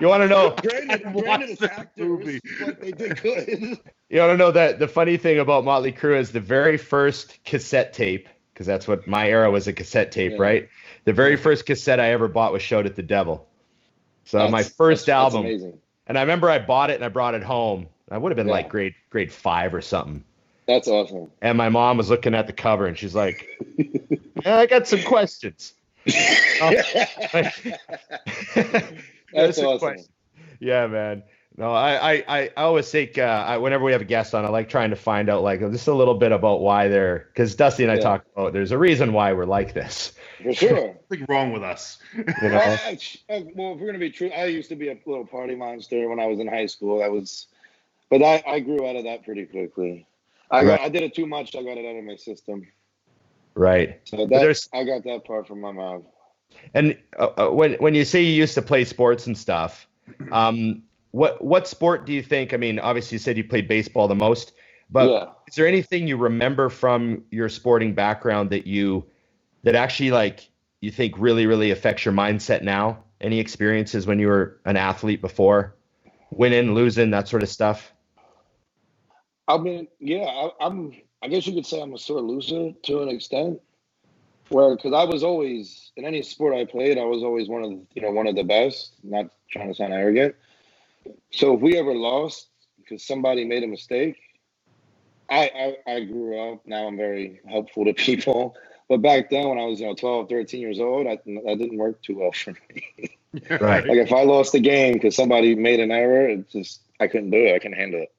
You want to know? Granted, the actors, but they did good. You want to know that the funny thing about Motley Crue is the very first cassette tape, because that's what my era was, a cassette tape, right? The very first cassette I ever bought was Shout at the Devil. So my first album. That's amazing. And I remember I bought it and I brought it home. I would have been like grade 5 or something. That's awesome. And my mom was looking at the cover and she's like, I got some questions. That's awesome. Yeah, man. No, I always think whenever we have a guest on, I like trying to find out like just a little bit about why because Dusty and I talk about there's a reason why we're like this. For sure. Nothing wrong with us. Well, if we're gonna be true, I used to be a little party monster when I was in high school. But I grew out of that pretty quickly. I did it too much. I got it out of my system. Right. So I got that part from my mom. And when you say you used to play sports and stuff, what sport do you think? I mean, obviously you said you played baseball the most, but is there anything you remember from your sporting background that actually like you think really, really affects your mindset now? Any experiences when you were an athlete before, winning, losing, that sort of stuff? I mean, I guess you could say I'm a sore loser to an extent, because I was always in any sport I played, I was always one of the best. Not trying to sound arrogant. So if we ever lost because somebody made a mistake, I grew up. Now I'm very helpful to people. But back then when I was 12, 13 years old, that didn't work too well for me. Right. Like if I lost a game because somebody made an error, I couldn't do it. I couldn't handle it.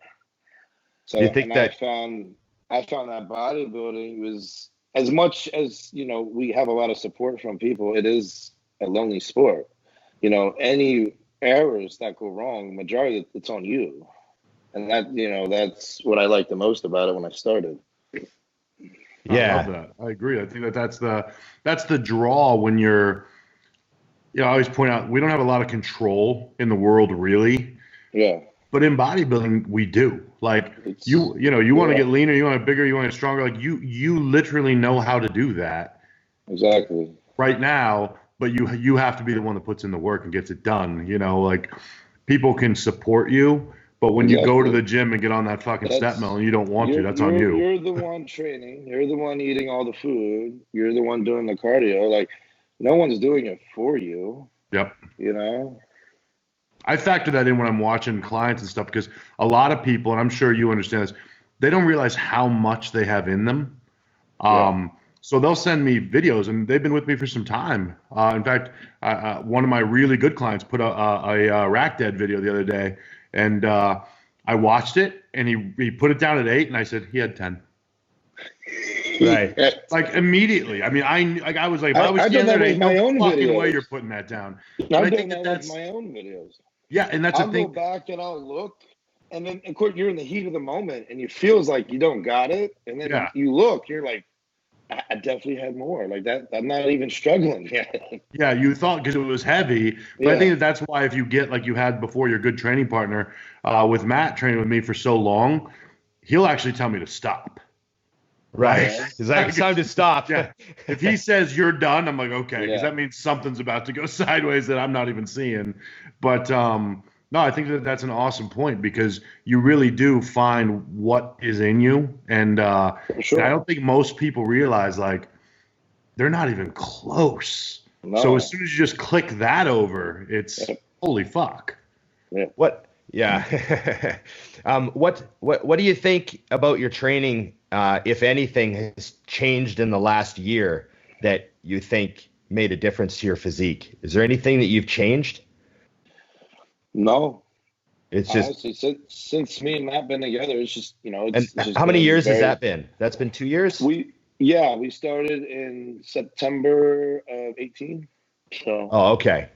So you think I found that bodybuilding was, as much as we have a lot of support from people, it is a lonely sport. Any errors that go wrong, majority it's on you, and that's what I like the most about it when I started. I love that. I agree. I think that's the draw when you're. I always point out we don't have a lot of control in the world, really. Yeah. But in bodybuilding, we do. Like you want to get leaner, you want to get bigger, you want to get stronger. Like you literally know how to do that. Exactly. Right now, but you have to be the one that puts in the work and gets it done. Like people can support you, but when you go to the gym and get on that fucking step mill and you don't want to, that's on you. You're the one training. You're the one eating all the food. You're the one doing the cardio. Like no one's doing it for you. Yep. I factor that in when I'm watching clients and stuff because a lot of people, and I'm sure you understand this, they don't realize how much they have in them. So they'll send me videos, and they've been with me for some time. In fact, one of my really good clients put a rack dead video the other day, and I watched it, and he put it down at 8, and I said he had 10. Right. Like immediately. I mean, I was like, if I was standing there, no fucking way you're putting that down. I think that's my own videos. Yeah, and that's I'll go back and I'll look, and then of course you're in the heat of the moment, and it feels like you don't got it, and then you look, you're like, I definitely had more like that. I'm not even struggling yet. Yeah, you thought because it was heavy, but I think that's why if you get like you had before your good training partner, with Matt training with me for so long, he'll actually tell me to stop. Right. It's like, it's time to stop. Yeah. If he says you're done, I'm like, okay, because that means something's about to go sideways that I'm not even seeing. But no, I think that's an awesome point because you really do find what is in you. And, and I don't think most people realize, like, they're not even close. No. So as soon as you just click that over, it's holy fuck. Yeah. What? Yeah. What do you think about your training, if anything, has changed in the last year that you think made a difference to your physique? Is there anything that you've changed? No. It's just honestly, since me and Matt been together, it's just it's just how many years has that been? That's been 2 years? We started in September of 18. So okay.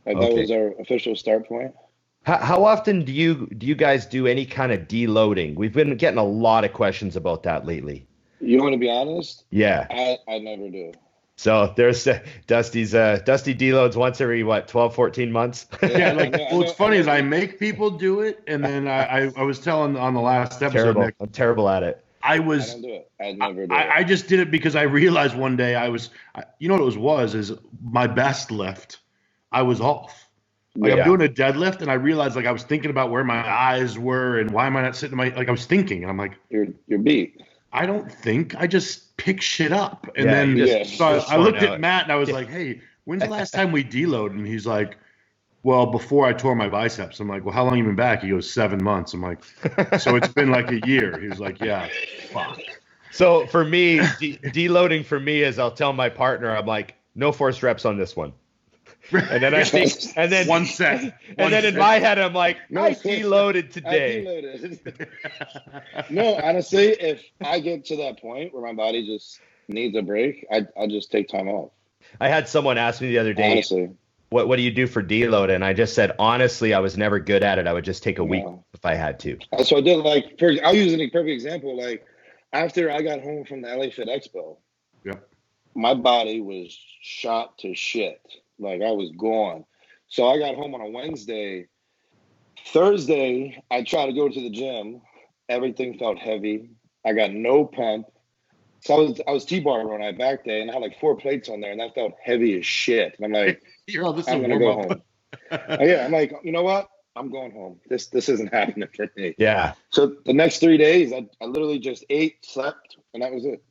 That was our official start point. How often do you guys do any kind of deloading? We've been getting a lot of questions about that lately. You want to be honest? Yeah. I never do. So there's Dusty deloads once every 12, 14 months. Yeah, what's funny is I make people do it, and then I was telling on the last episode, Nick, I'm terrible at it. I don't do it. I never do it. I just did it because I realized one day is my best lift, I was off. I'm doing a deadlift, and I realized I was thinking about where my eyes were and why am I not sitting I was thinking, and I'm like, you're beat. I don't think, I just pick shit up. And then so I looked at Matt and I was like, hey, when's the last time we deloaded? And he's like, well, before I tore my biceps. I'm like, well, how long you been back? He goes, 7 months. I'm like, so it's been like a year. He was like, yeah, fuck. So for me, deloading for me is I'll tell my partner, I'm like, no forced reps on this one. And then I think, and then one set. And then in my head, I'm like, I deloaded today. I deloaded. No, honestly, if I get to that point where my body just needs a break, I'll just take time off. I had someone ask me the other day, honestly, what do you do for deload? And I just said, honestly, I was never good at it. I would just take a week if I had to. That's what I did. I'll use a perfect example. Like after I got home from the LA Fit Expo, my body was shot to shit. Like I was gone. So I got home on a Wednesday. Thursday, I tried to go to the gym. Everything felt heavy. I got no pump. So I was T-bar on that back day, and I had 4 plates on there, and that felt heavy as shit. And I'm like, I'm gonna go home. I'm like, you know what? I'm going home. This isn't happening for me. Yeah. So the next 3 days, I literally just ate, slept, and that was it.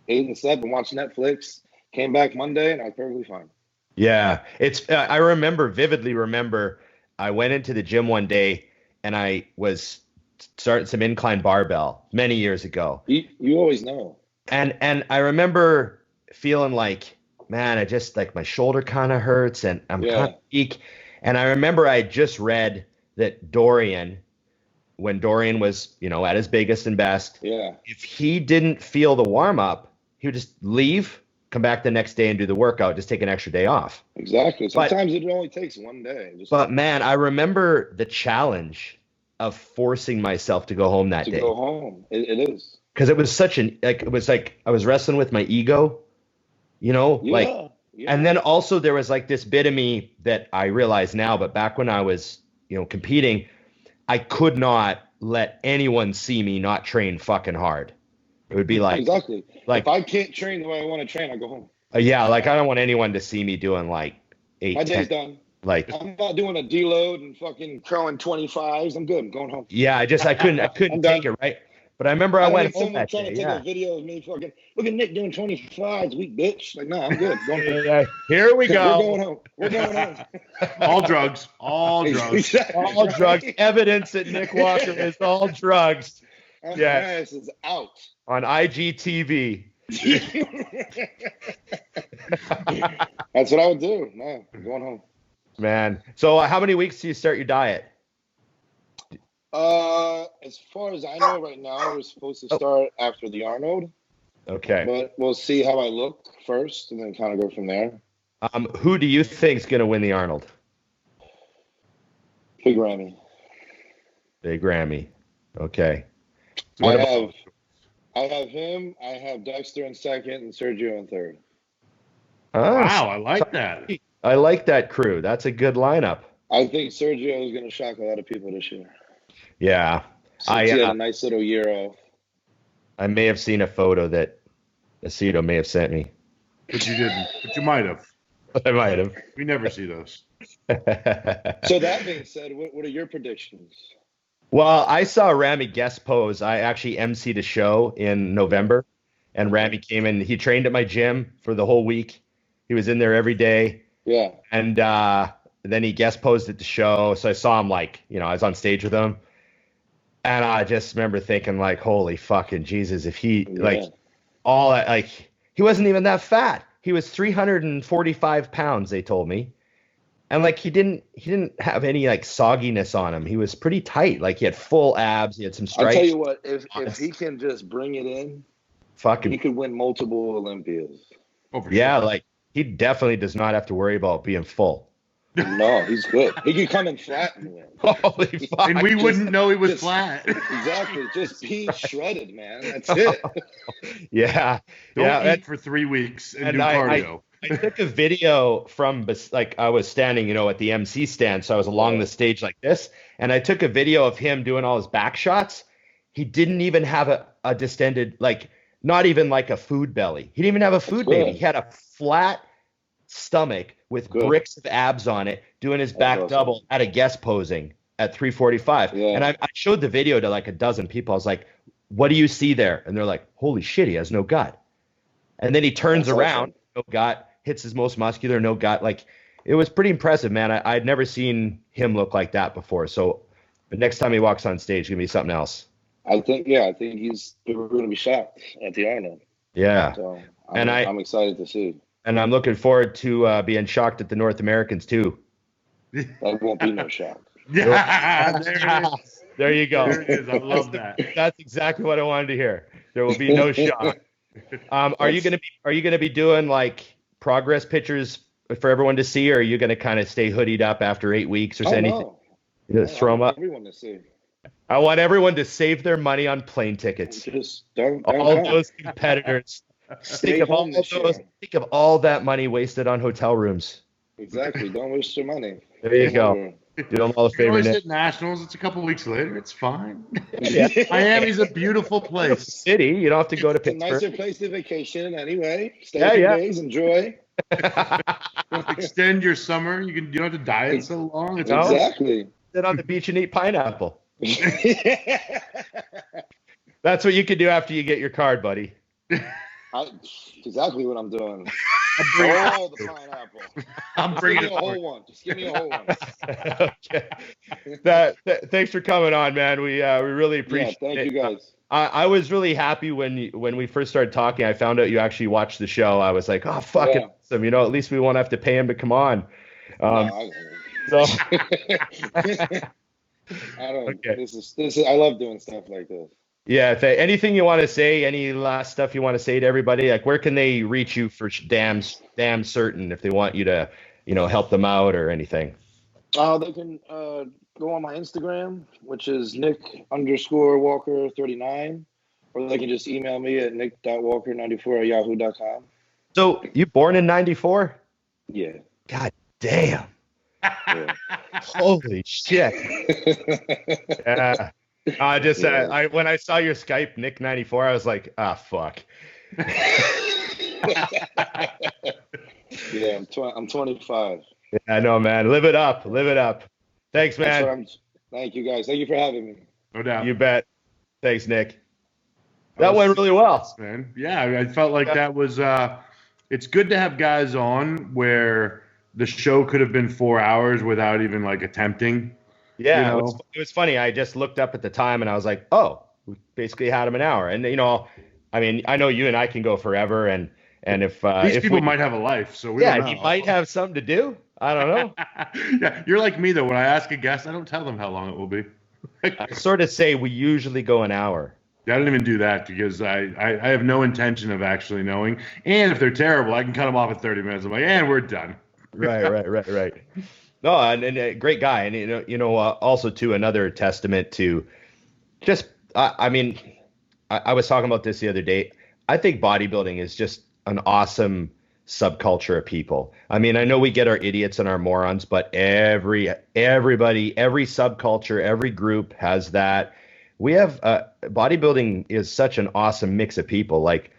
Ate and slept and watched Netflix. Came back Monday, and I was perfectly fine. Yeah, it's. I vividly remember. I went into the gym one day, and I was starting some incline barbell many years ago. You always know. And I remember feeling like, man, I just my shoulder kind of hurts, and I'm kind of weak. And I remember I just read that Dorian, when Dorian was at his biggest and best, if he didn't feel the warm up, he would just leave. Come back the next day and do the workout, just take an extra day off. Exactly. Sometimes it only takes one day. But man, I remember the challenge of forcing myself to go home that day. To go home. It is. Because it was such it was like I was wrestling with my ego, and then also there was this bit of me that I realize now, but back when I was, competing, I could not let anyone see me not train fucking hard. It would be like, exactly. Like, if I can't train the way I want to train, I go home. Yeah, like I don't want anyone to see me doing like 8, My 10. day's done. Like, I'm not doing a deload and fucking throwing 25s. I'm good. I'm going home. yeah, I couldn't take it, right? But I remember I went home someone that trying day. to take a video of me fucking look at Nick doing 25s, weak bitch. Like, no, I'm good. Going home. Yeah, here we go. We're going home. We're going home. All drugs. All drugs. Exactly, All right? drugs. Evidence that Nick Walker is all drugs. My Yeah. ass is out. On IGTV. That's what I would do. No, I'm going home. Man. So how many weeks do you start your diet? As far as I know right now, we're supposed to start after the Arnold. Okay. But we'll see how I look first and then kind of go from there. Who do you think's going to win the Arnold? Big Grammy. Big Grammy. Okay. I have him. I have Dexter in second and Sergio in third. Wow, I like that. I like that crew. That's a good lineup. I think Sergio is going to shock a lot of people this year. Yeah. Since he had a nice little year off. I may have seen a photo that Aceto may have sent me. But you didn't. But you might have. I might have. We never see those. So that being said, what are your predictions? Well, I saw Ramy guest pose. I actually emceed a show in November, and Ramy came in. He trained at my gym for the whole week. He was in there every day. Yeah. And then he guest posed at the show. So I saw him I was on stage with him. And I just remember thinking like, holy fucking Jesus, if he he wasn't even that fat. He was 345 pounds, they told me. And he didn't have any sogginess on him. He was pretty tight. Like he had full abs. He had some stripes. I'll tell you what, if he can just bring it in, he could win multiple Olympias. He definitely does not have to worry about being full. No, he's good. He could come in flat and win. Holy fuck. And we wouldn't know he was flat. Exactly. Just be shredded, man. That's it. Yeah. Don't eat for 3 weeks and do cardio. I took a video from, I was standing, at the MC stand. So I was along the stage like this. And I took a video of him doing all his back shots. He didn't even have a distended, not even a food belly. He didn't even have a food baby. He had a flat stomach with bricks of abs on it, doing his back double at a guest posing at 345. Yeah. And I showed the video to a dozen people. I was like, what do you see there? And they're like, holy shit, he has no gut. And then he turns around, no gut, hits his most muscular, no gut. It was pretty impressive, man. I'd never seen him look like that before. So the next time he walks on stage, it's going to be something else. I think we're going to be shocked at the Arnold. Yeah. So I'm excited to see. And I'm looking forward to being shocked at the North Americans too. That won't be no shock. Yeah, there it is. There you go. There it is. I love that. That's exactly what I wanted to hear. There will be no shock. Are you gonna be doing progress pictures for everyone to see, or are you gonna kind of stay hoodied up after 8 weeks or anything? No. You just throw them up. Everyone to see. I want everyone to save their money on plane tickets. Just don't all those competitors. Think of all that money wasted on hotel rooms. Exactly. Don't waste your money. There you go. Do them all a favor. You always hit Nationals. It's a couple weeks later. It's fine. Miami's a beautiful place. Beautiful city. You don't have to go to Pittsburgh. It's a nicer place to vacation anyway. Stay a few days. Enjoy. Extend your summer. You don't have to diet so long. Exactly. Sit on the beach and eat pineapple. That's what you can do after you get your card, buddy. Exactly what I'm doing. All the pineapple. I'm bringing a whole one. Just give me a whole one. Okay. Thanks for coming on, man. We really appreciate it. Thank you guys. I was really happy when we first started talking. I found out you actually watched the show. I was like, oh, fucking awesome. At least we won't have to pay him to come on. I don't. Okay. This is. I love doing stuff like this. Yeah. Anything you want to say? Any last stuff you want to say to everybody? Where can they reach you for damn certain if they want you to, help them out or anything? They can go on my Instagram, which is Nick_Walker39, or they can just email me at nick.walker94@yahoo.com. So you born in 94? Yeah. God damn. Yeah. Holy shit. Yeah. When I saw your Skype Nick 94, I was like, ah, fuck. Yeah, I'm 25. Yeah, I know, man. Live it up. Live it up. Thanks, man. Thank you, guys. Thank you for having me. No doubt. You bet. Thanks, Nick. That went really well, man. Yeah, I felt like that was. It's good to have guys on where the show could have been 4 hours without even like attempting. Yeah, it was funny. I just looked up at the time and I was like, oh, we basically had him an hour. And I mean, I know you and I can go forever. And if these people might have a life, so we don't know. He might have something to do. I don't know. Yeah, you're like me though. When I ask a guest, I don't tell them how long it will be. I sort of say we usually go an hour. Yeah, I don't even do that because I have no intention of actually knowing. And if they're terrible, I can cut them off at 30 minutes. I'm like, and we're done. Right. No, and a great guy, and also too another testament to just. I mean, I was talking about this the other day. I think bodybuilding is just an awesome subculture of people. I mean, I know we get our idiots and our morons, but everybody, every subculture, every group has that. We have bodybuilding is such an awesome mix of people. Like,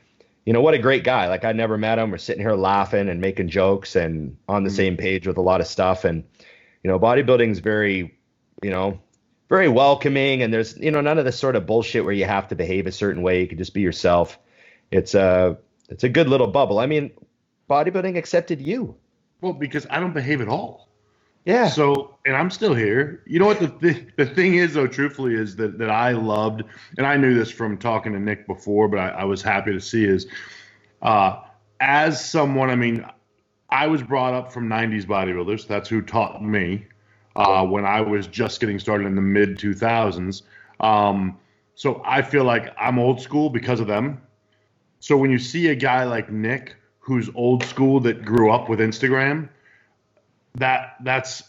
what a great guy. Like, I never met him. We're sitting here laughing and making jokes and on the same page with a lot of stuff. And, bodybuilding is very, very welcoming. And there's, none of this sort of bullshit where you have to behave a certain way. You can just be yourself. It's a good little bubble. I mean, bodybuilding accepted you. Well, because I don't behave at all. Yeah. So, and I'm still here. You know what the thing is, though, truthfully, is that I loved, and I knew this from talking to Nick before, but I was happy to see is, as someone, I mean, I was brought up from 90s bodybuilders. That's who taught me when I was just getting started in the mid 2000s. So I feel like I'm old school because of them. So when you see a guy like Nick, who's old school, that grew up with Instagram, that's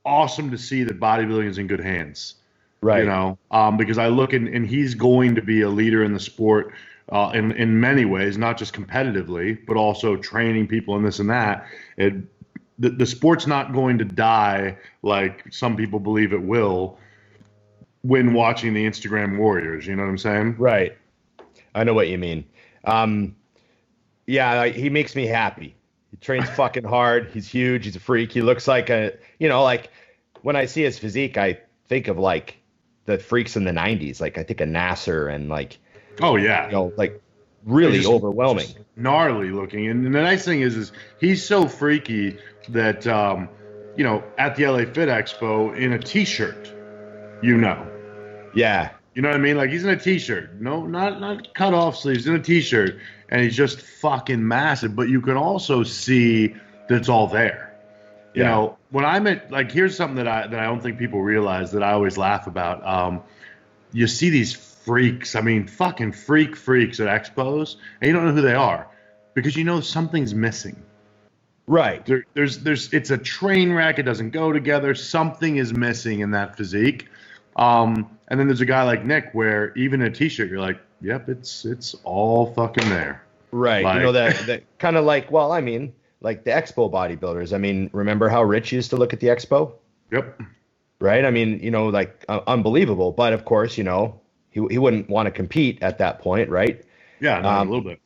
awesome to see that bodybuilding is in good hands. Right. Because I look and he's going to be a leader in the sport in many ways, not just competitively, but also training people and this and that. The sport's not going to die like some people believe it will when watching the Instagram warriors. You know what I'm saying? Right. I know what you mean. Yeah, he makes me happy. He trains fucking hard. He's huge. He's a freak. He looks like like when I see his physique, I think of like the freaks in the 90s. Like I think of Nasser and like, oh yeah, like really overwhelming, just gnarly looking. And the nice thing is he's so freaky that at the LA Fit Expo in a t-shirt, yeah. You know what I mean? Like he's in a t-shirt. No, not cut off sleeves, in a t-shirt. And he's just fucking massive. But you can also see that it's all there. You know, when I'm at, like, here's something that I don't think people realize that I always laugh about. You see these freaks, I mean, fucking freaks at expos, and you don't know who they are because something's missing. Right. It's a train wreck. It doesn't go together. Something is missing in that physique. And then there's a guy like Nick where even in a t-shirt, you're like, yep, it's all fucking there. Right. Like, that kind of like, well, I mean, like the expo bodybuilders. I mean, remember how Rich used to look at the expo? Yep. Right. I mean, like unbelievable. But of course, he wouldn't want to compete at that point. Right. Yeah, a little bit.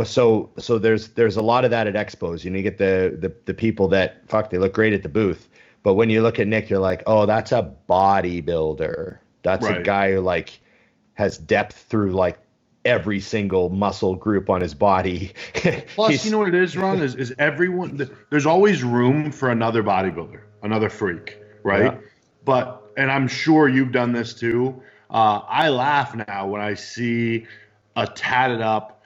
So there's a lot of that at expos. You get the people that they look great at the booth. But when you look at Nick, you're like, oh, that's a bodybuilder. That's right. A guy who like has depth through like every single muscle group on his body. Plus, you know what it is, Ron, is everyone, there's always room for another bodybuilder, another freak, right? Yeah. And I'm sure you've done this too. I laugh now when I see a tatted up,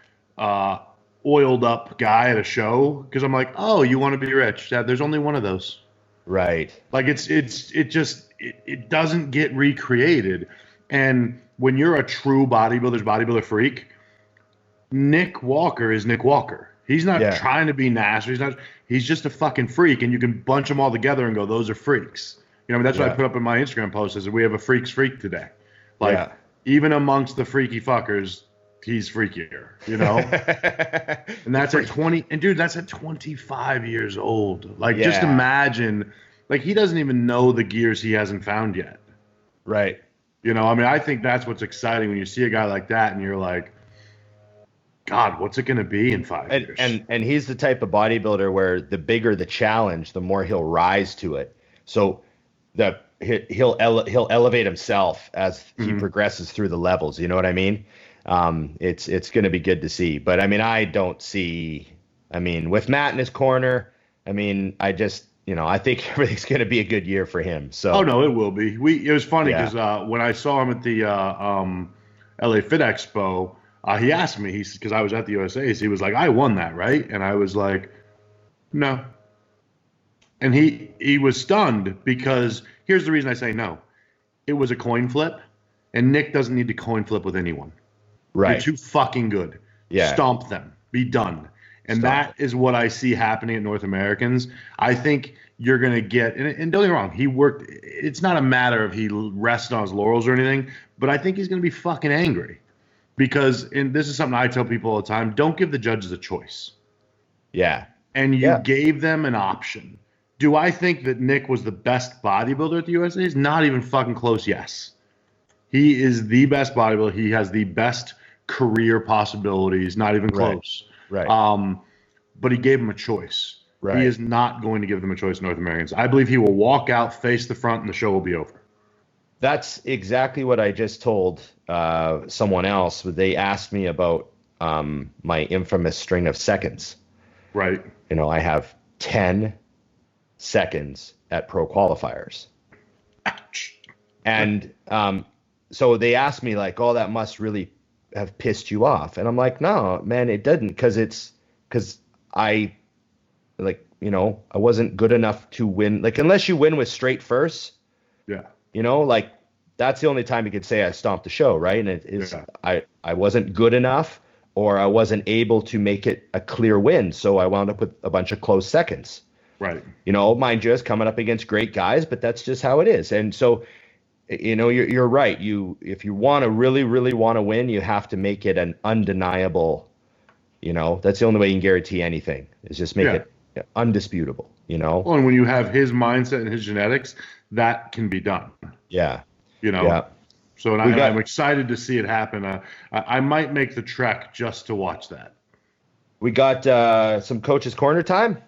oiled up guy at a show because I'm like, oh, you want to be rich? Yeah, there's only one of those. Right. Like it doesn't get recreated. And when you're a true bodybuilder freak, Nick Walker is Nick Walker. He's not trying to be nasty. He's just a fucking freak, and you can bunch them all together and go, those are freaks. That's what I put up in my Instagram post is we have a freak's freak today. Like even amongst the freaky fuckers, he's freakier, And that's at 20, and dude, that's at 25 years old. Like just imagine like he doesn't even know the gears he hasn't found yet. Right. You know, I mean, I think that's what's exciting when you see a guy like that and you're like, God, what's it going to be in 5 years? And he's the type of bodybuilder where the bigger the challenge, the more he'll rise to it. So he'll elevate himself as he progresses through the levels. You know what I mean? It's going to be good to see. But I mean, with Matt in his corner, I mean, I think everything's going to be a good year for him. So. Oh no, it will be. It was funny because when I saw him at the LA Fit Expo, he asked me. Because I was at the USA's, he was like, "I won that, right?" And I was like, "No." And he was stunned because here's the reason I say no. It was a coin flip, and Nick doesn't need to coin flip with anyone. Right. You're too fucking good. Yeah. Stomp them. Be done. And that is what I see happening at North Americans. I think you're going to get, and don't get me wrong, he worked, it's not a matter of he rested on his laurels or anything, but I think he's going to be fucking angry. Because, and this is something I tell people all the time, don't give the judges a choice. Yeah. And you gave them an option. Do I think that Nick was the best bodybuilder at the USA? He's not even fucking close, yes. He is the best bodybuilder. He has the best career possibilities, not even close. Right. But he gave him a choice. Right. He is not going to give them a choice, North Americans. I believe he will walk out, face the front, and the show will be over. That's exactly what I just told someone else. They asked me about my infamous string of seconds. Right. You know, I have 10 seconds at pro qualifiers. Ouch. And so they asked me like, oh, that must really have pissed you off. And I'm like, no, man, it didn't. Because I, like, you know, I wasn't good enough to win. Like, unless you win with straight firsts, yeah, you know, like, that's the only time you could say I stomped the show, right? And it is, I wasn't good enough, or I wasn't able to make it a clear win. So I wound up with a bunch of close seconds. Right. You know, mind you, it's coming up against great guys, but that's just how it is. And so, you know, you're right. If you want to really, really want to win, you have to make it an undeniable, you know, that's the only way you can guarantee anything, is just make it undisputable, you know? Well, and when you have his mindset and his genetics, that can be done. Yeah. You know? Yeah. So I'm excited to see it happen. I might make the trek just to watch that. We got some Coach's Corner time.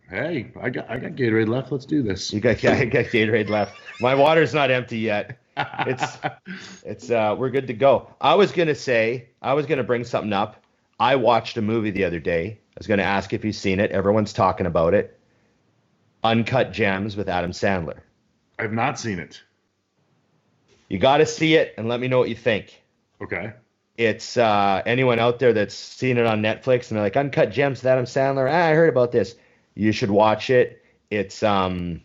Hey, I got Gatorade left. Let's do this. I got Gatorade left. My water's not empty yet. It's we're good to go. I was gonna bring something up. I watched a movie the other day. I was gonna ask if you've seen it. Everyone's talking about it. Uncut Gems with Adam Sandler. I've not seen it. You got to see it and let me know what you think. Okay. It's anyone out there that's seen it on Netflix and they're like, Uncut Gems with Adam Sandler. I heard about this. You should watch it. It's I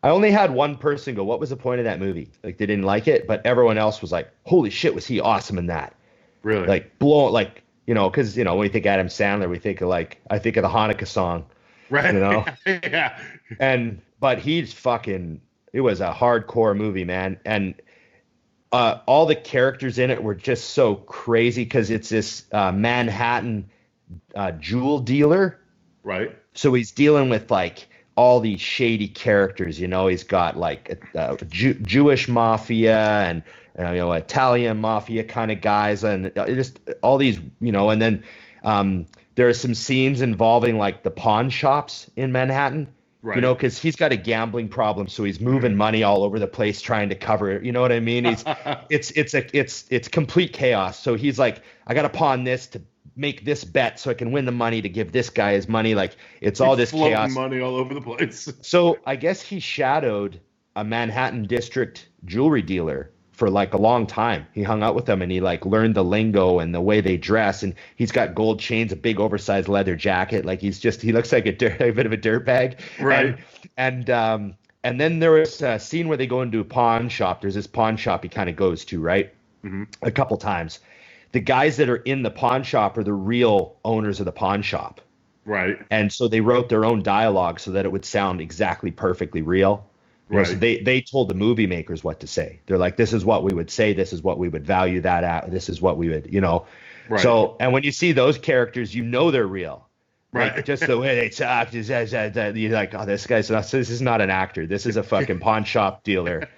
only had one person go, what was the point of that movie? Like, they didn't like it, but everyone else was like, holy shit, was he awesome in that? Really? Like, like, you know, because, you know, when we think Adam Sandler, we think of I think of the Hanukkah song. Right. You know? Yeah. But he's fucking, it was a hardcore movie, man. And all the characters in it were just so crazy because it's this Manhattan jewel dealer. Right. So he's dealing with like all these shady characters, you know. He's got like Jewish mafia and you know, Italian mafia kind of guys, and just all these, you know. And then there are some scenes involving like the pawn shops in Manhattan, right. You know, because he's got a gambling problem, so he's moving money all over the place trying to cover it. You know what I mean? It's complete chaos. So he's like, I got to pawn this to make this bet so I can win the money to give this guy his money. Like, it's all this chaos. Money all over the place. So I guess he shadowed a Manhattan district jewelry dealer for like a long time. He hung out with them and he like learned the lingo and the way they dress. And he's got gold chains, a big oversized leather jacket. Like, he looks like a bit of a dirtbag. Right. And then there was a scene where they go into a pawn shop. There's this pawn shop he kind of goes to, right? Mm-hmm. A couple times. The guys that are in the pawn shop are the real owners of the pawn shop. Right. And so they wrote their own dialogue so that it would sound exactly perfectly real. Right. So they told the movie makers what to say. They're like, this is what we would say. This is what we would value that at. This is what we would, you know. Right. So, and when you see those characters, you know they're real. Right. Like just the way they talk, you're like, oh, this is not an actor. This is a fucking pawn shop dealer,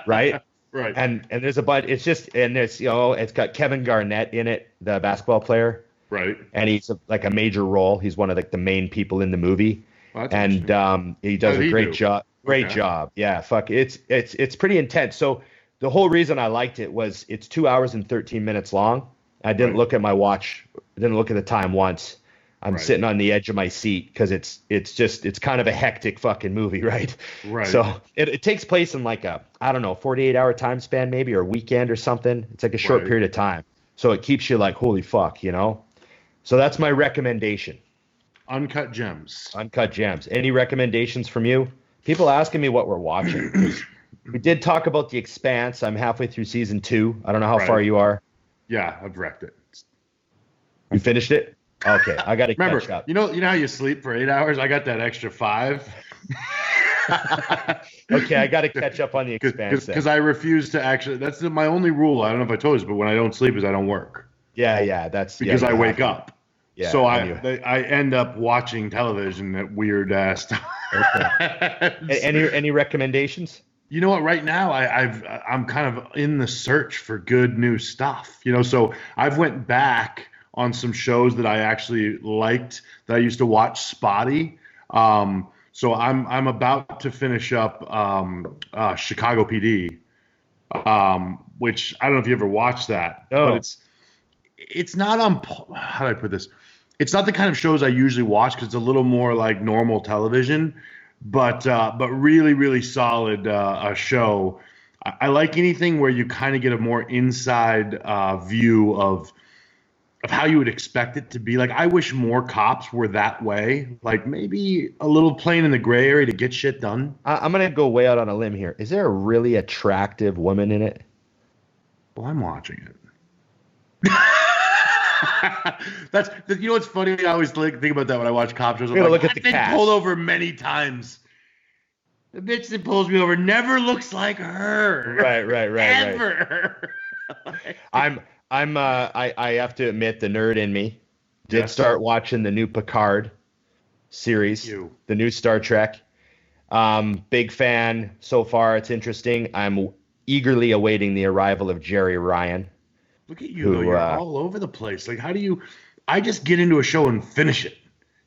right? Right. And there's a but it's just and there's it's got Kevin Garnett in it, the basketball player, Right. and he's like a major role. He's one of like the main people in the movie, Well, and he does a great job. Great job. Yeah, fuck. It's pretty intense. So the whole reason I liked it was it's 2 hours and 13 minutes long. I didn't look at my watch. I didn't look at the time once. I'm sitting on the edge of my seat because it's kind of a hectic fucking movie, right? Right. So it takes place in like a, I don't know, 48-hour time span maybe, or a weekend or something. It's like a short period of time. So it keeps you like, holy fuck, So that's my recommendation. Uncut Gems. Uncut Gems. Any recommendations from you? People asking me what we're watching. We did talk about The Expanse. I'm halfway through season 2. I don't know how far you are. Yeah, I've wrecked it. You finished it? Okay, I got to catch up. You know how you sleep for 8 hours? I got that extra 5. Okay, I got to catch up on The Expanse. Because I refuse to actually. That's my only rule. I don't know if I told you, but when I don't sleep is I don't work. Yeah, that's because I wake up. Yeah. So I end up watching television at weird ass times. Okay. Any recommendations? You know what? Right now, I'm kind of in the search for good new stuff. So I've went back on some shows that I actually liked that I used to watch spotty. So I'm about to finish up Chicago PD, which I don't know if you ever watched that, but it's not on. How do I put this? It's not the kind of shows I usually watch because it's a little more like normal television, but really, really solid show. I like anything where you kind of get a more inside view of how you would expect it to be. Like, I wish more cops were that way. Like, maybe a little playing in the gray area to get shit done. I'm going to go way out on a limb here. Is there a really attractive woman in it? Well, I'm watching it. What's funny? I always think about that when I watch cop shows. I'm like, look at I've the been cast. pulled over many times. The bitch that pulls me over never looks like her. Right. Ever. I have to admit, the nerd in me did start watching the new Picard series, the new Star Trek. Big fan so far. It's interesting. I'm eagerly awaiting the arrival of Jerry Ryan. Look at you, though. You're all over the place. Like, how do you? I just get into a show and finish it.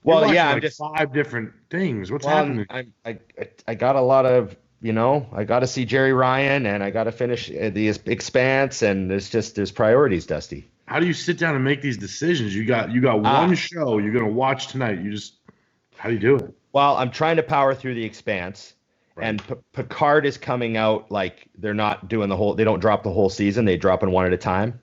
Well, yeah, I'm just 5 different things. What's happening? I got a lot of, I got to see Jerry Ryan, and I got to finish The Expanse, and there's priorities, Dusty. How do you sit down and make these decisions? You got one show you're gonna watch tonight. How do you do it? Well, I'm trying to power through The Expanse, and Picard is coming out like they're not doing they don't drop the whole season. They drop in one at a time.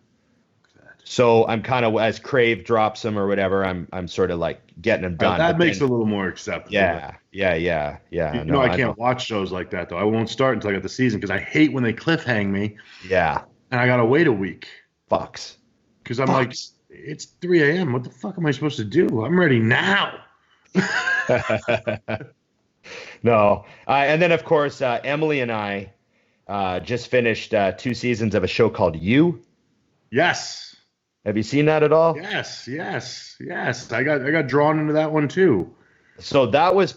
So I'm kind of, as Crave drops them or whatever, I'm sort of like getting them done. That makes it a little more acceptable. Yeah. I can't watch shows like that, though. I won't start until I get the season because I hate when they cliffhang me. Yeah. And I got to wait a week. Fucks. Because I'm like, it's 3 a.m. What the fuck am I supposed to do? I'm ready now. No. And then, of course, Emily and I just finished 2 seasons of a show called You. Yes. Have you seen that at all? Yes. I got drawn into that one too. So that was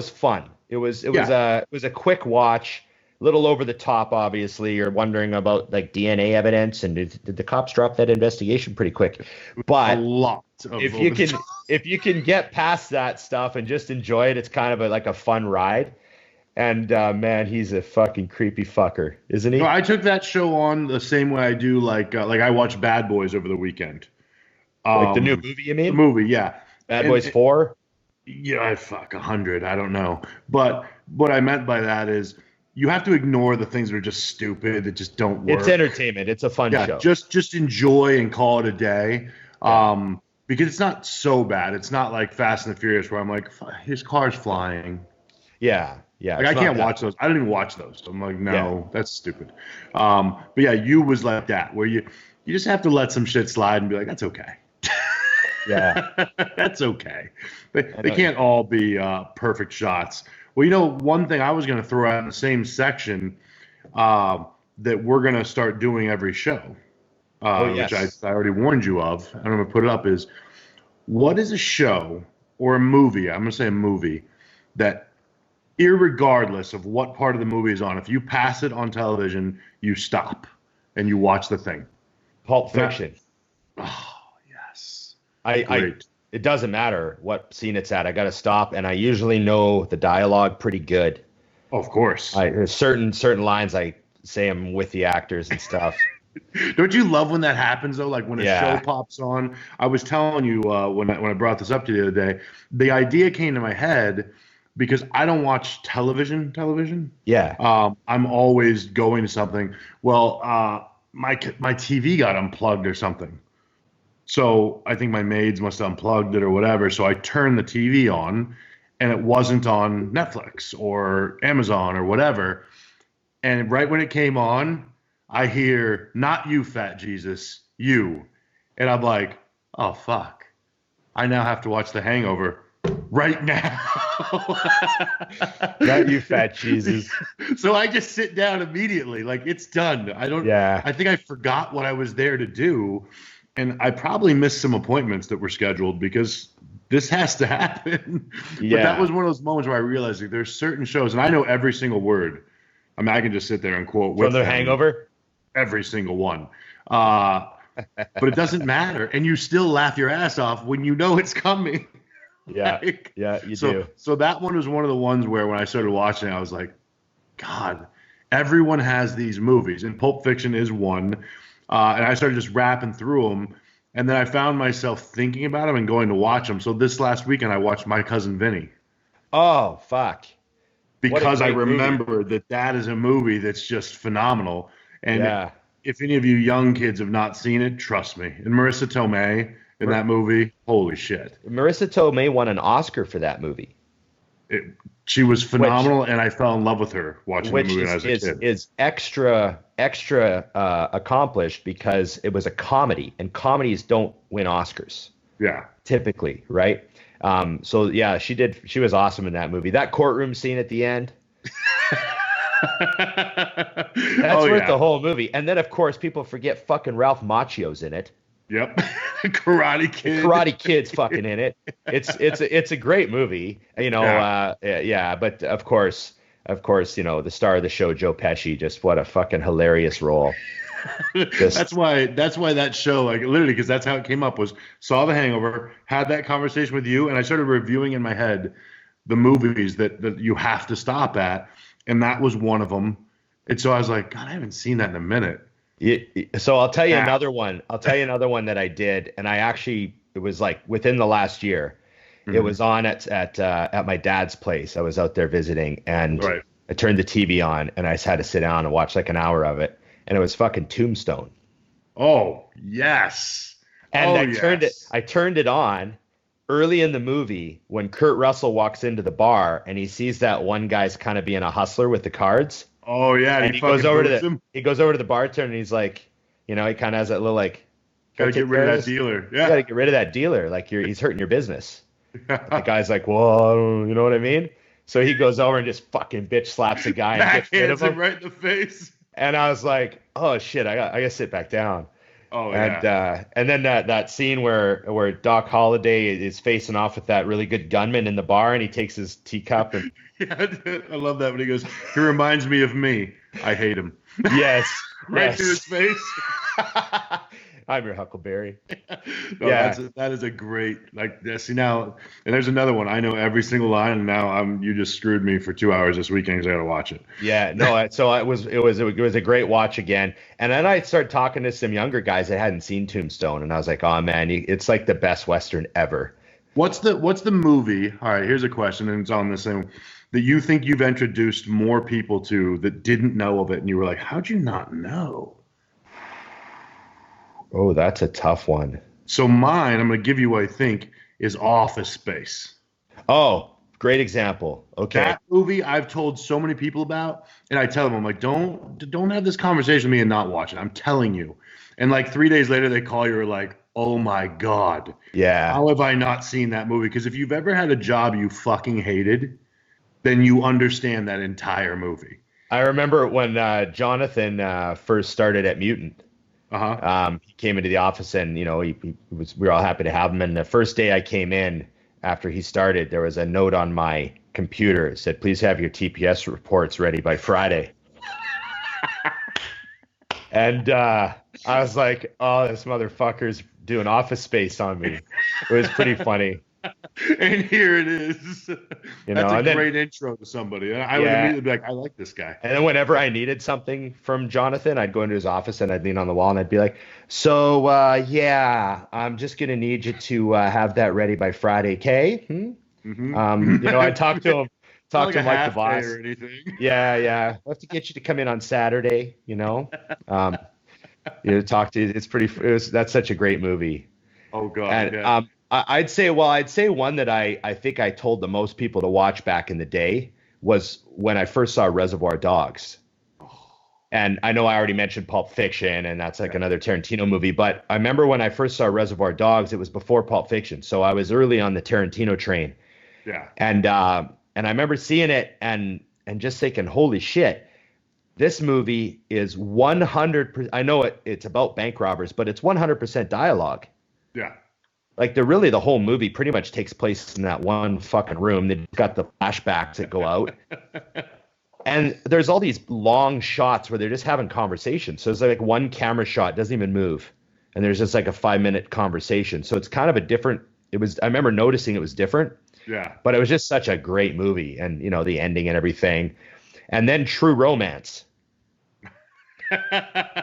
fun. It was a quick watch, a little over the top. Obviously, you're wondering about like DNA evidence, and did the cops drop that investigation pretty quick? But a lot. If you can get past that stuff and just enjoy it, it's kind of like a fun ride. And man, he's a fucking creepy fucker, isn't he? No, I took that show on the same way I do like I watched Bad Boys over the weekend. Like the new movie, you mean? The movie, yeah. Bad Boys 4? Yeah, 100. I don't know. But what I meant by that is you have to ignore the things that are just stupid, that just don't work. It's entertainment. It's a fun show. Just enjoy and call it a day. Yeah. Because it's not so bad. It's not like Fast and the Furious where I'm like, his car's flying. Yeah. Like, I can't watch those. I don't even watch those. I'm like, no, that's stupid. But yeah, You was like that, where you just have to let some shit slide and be like, that's okay. Yeah. That's okay. They can't all be perfect shots. Well, one thing I was going to throw out in the same section that we're going to start doing every show, which I already warned you of. I'm going to put it up, is what is a show or a movie, I'm going to say a movie, that irregardless of what part of the movie is on, if you pass it on television, you stop and you watch the thing? Pulp Fiction. Oh, yes. It doesn't matter what scene it's at. I got to stop, and I usually know the dialogue pretty good. Of course. There's certain lines I say I'm with the actors and stuff. Don't you love when that happens though? Like when a show pops on. I was telling you when I brought this up to you the other day, the idea came to my head because I don't watch television. Yeah. I'm always going to something. Well, my TV got unplugged or something. So I think my maids must have unplugged it or whatever. So I turned the TV on and it wasn't on Netflix or Amazon or whatever. And right when it came on, I hear, "Not you, fat Jesus, you." And I'm like, oh, fuck. I now have to watch The Hangover right now. Not you, fat Jesus. So I just sit down immediately. Like, it's done. I think I forgot what I was there to do. And I probably missed some appointments that were scheduled because this has to happen. Yeah. But that was one of those moments where I realized like, there's certain shows, and I know every single word. I mean, I can just sit there and quote with From The Hangover? Every single one. But it doesn't matter. And you still laugh your ass off when you know it's coming. Yeah, you do. So that one was one of the ones where when I started watching it, I was like, God, everyone has these movies. And Pulp Fiction is one. And I started just rapping through them. And then I found myself thinking about them and going to watch them. So this last weekend, I watched My Cousin Vinny. Oh, fuck. Because I remember that is a movie that's just phenomenal. And if any of you young kids have not seen it, trust me. And Marissa Tomei in that movie, holy shit. Marissa Tomei won an Oscar for that movie. She was phenomenal, and I fell in love with her watching the movie when I was a kid. Which is extra accomplished because it was a comedy, and comedies don't win Oscars. Yeah. Typically, right? So yeah, she was awesome in that movie. That courtroom scene at the end. That's worth the whole movie. And then of course people forget fucking Ralph Macchio's in it. Yep. Karate Kid. Karate Kid's fucking in it. It's a great movie, you know. But of course, you know, the star of the show, Joe Pesci, just what a fucking hilarious role. That's why that show, like literally, because that's how it came up, was saw The Hangover, had that conversation with you, and I started reviewing in my head the movies that you have to stop at, and that was one of them. And so I was like, God, I haven't seen that in a minute. So I'll tell you another one. I'll tell you another one that I did, and it was like within the last year. Mm-hmm. It was on at my dad's place. I was out there visiting, and I turned the TV on, and I just had to sit down and watch like an hour of it. And it was fucking Tombstone. Oh, yes. And I turned it on early in the movie when Kurt Russell walks into the bar and he sees that one guy's kind of being a hustler with the cards. Oh yeah. And he goes over to the bartender and he's like, you know, he kind of has that little like, gotta get rid of that dealer. Yeah. You gotta get rid of that dealer. Like he's hurting your business. The guy's like, well, you know what I mean? So he goes over and just fucking bitch slaps the guy and gets rid of him right in the face. And I was like, oh shit, I gotta sit back down. Oh yeah. And then that scene where Doc Holliday is facing off with that really good gunman in the bar, and he takes his teacup and I love that when he goes, he reminds me of me. I hate him. Yes. Right to his face. I'm your Huckleberry. No, yeah, that is a great, like, see now, and there's another one. I know every single line, and now you just screwed me for 2 hours this weekend because I got to watch it. Yeah, no, so it was a great watch again. And then I started talking to some younger guys that hadn't seen Tombstone, and I was like, oh man, it's like the best Western ever. What's the movie? All right, here's a question, and it's on the same, that you think you've introduced more people to that didn't know of it, and you were like, how'd you not know? Oh, that's a tough one. So mine, I'm going to give you what I think is Office Space. Oh, great example. Okay. That movie I've told so many people about, and I tell them, I'm like, don't have this conversation with me and not watch it. I'm telling you. And like 3 days later, they call you, like, oh my God. Yeah. How have I not seen that movie? Because if you've ever had a job you fucking hated, then you understand that entire movie. I remember when Jonathan first started at Mutant. Uh-huh. He came into the office and, you know, we were all happy to have him. And the first day I came in, after he started, there was a note on my computer. It said, please have your TPS reports ready by Friday. And I was like, oh, this motherfucker's doing Office Space on me. It was pretty funny. And here it is. That's a great intro to somebody. I would immediately be like, I like this guy. And then whenever I needed something from Jonathan, I'd go into his office and I'd lean on the wall and I'd be like, so, I'm just going to need you to have that ready by Friday, okay? I'd talk to him. Talk to him like the boss. Or anything. Yeah. I'll have to get you to come in on Saturday, talk to. That's such a great movie. Oh God. And I'd say one that I think I told the most people to watch back in the day was when I first saw Reservoir Dogs. And I know I already mentioned Pulp Fiction, and that's like another Tarantino movie. But I remember when I first saw Reservoir Dogs, it was before Pulp Fiction, so I was early on the Tarantino train. Yeah. And I remember seeing it and just thinking, holy shit, this movie is 100%. I know it's about bank robbers, but it's 100% dialogue. Yeah. Like the whole movie pretty much takes place in that one fucking room. They've got the flashbacks that go out. And there's all these long shots where they're just having conversations. So it's like one camera shot doesn't even move. And there's just like a 5-minute conversation. So it's kind of a different, I remember noticing it was different. Yeah. But it was just such a great movie, and the ending and everything. And then True Romance.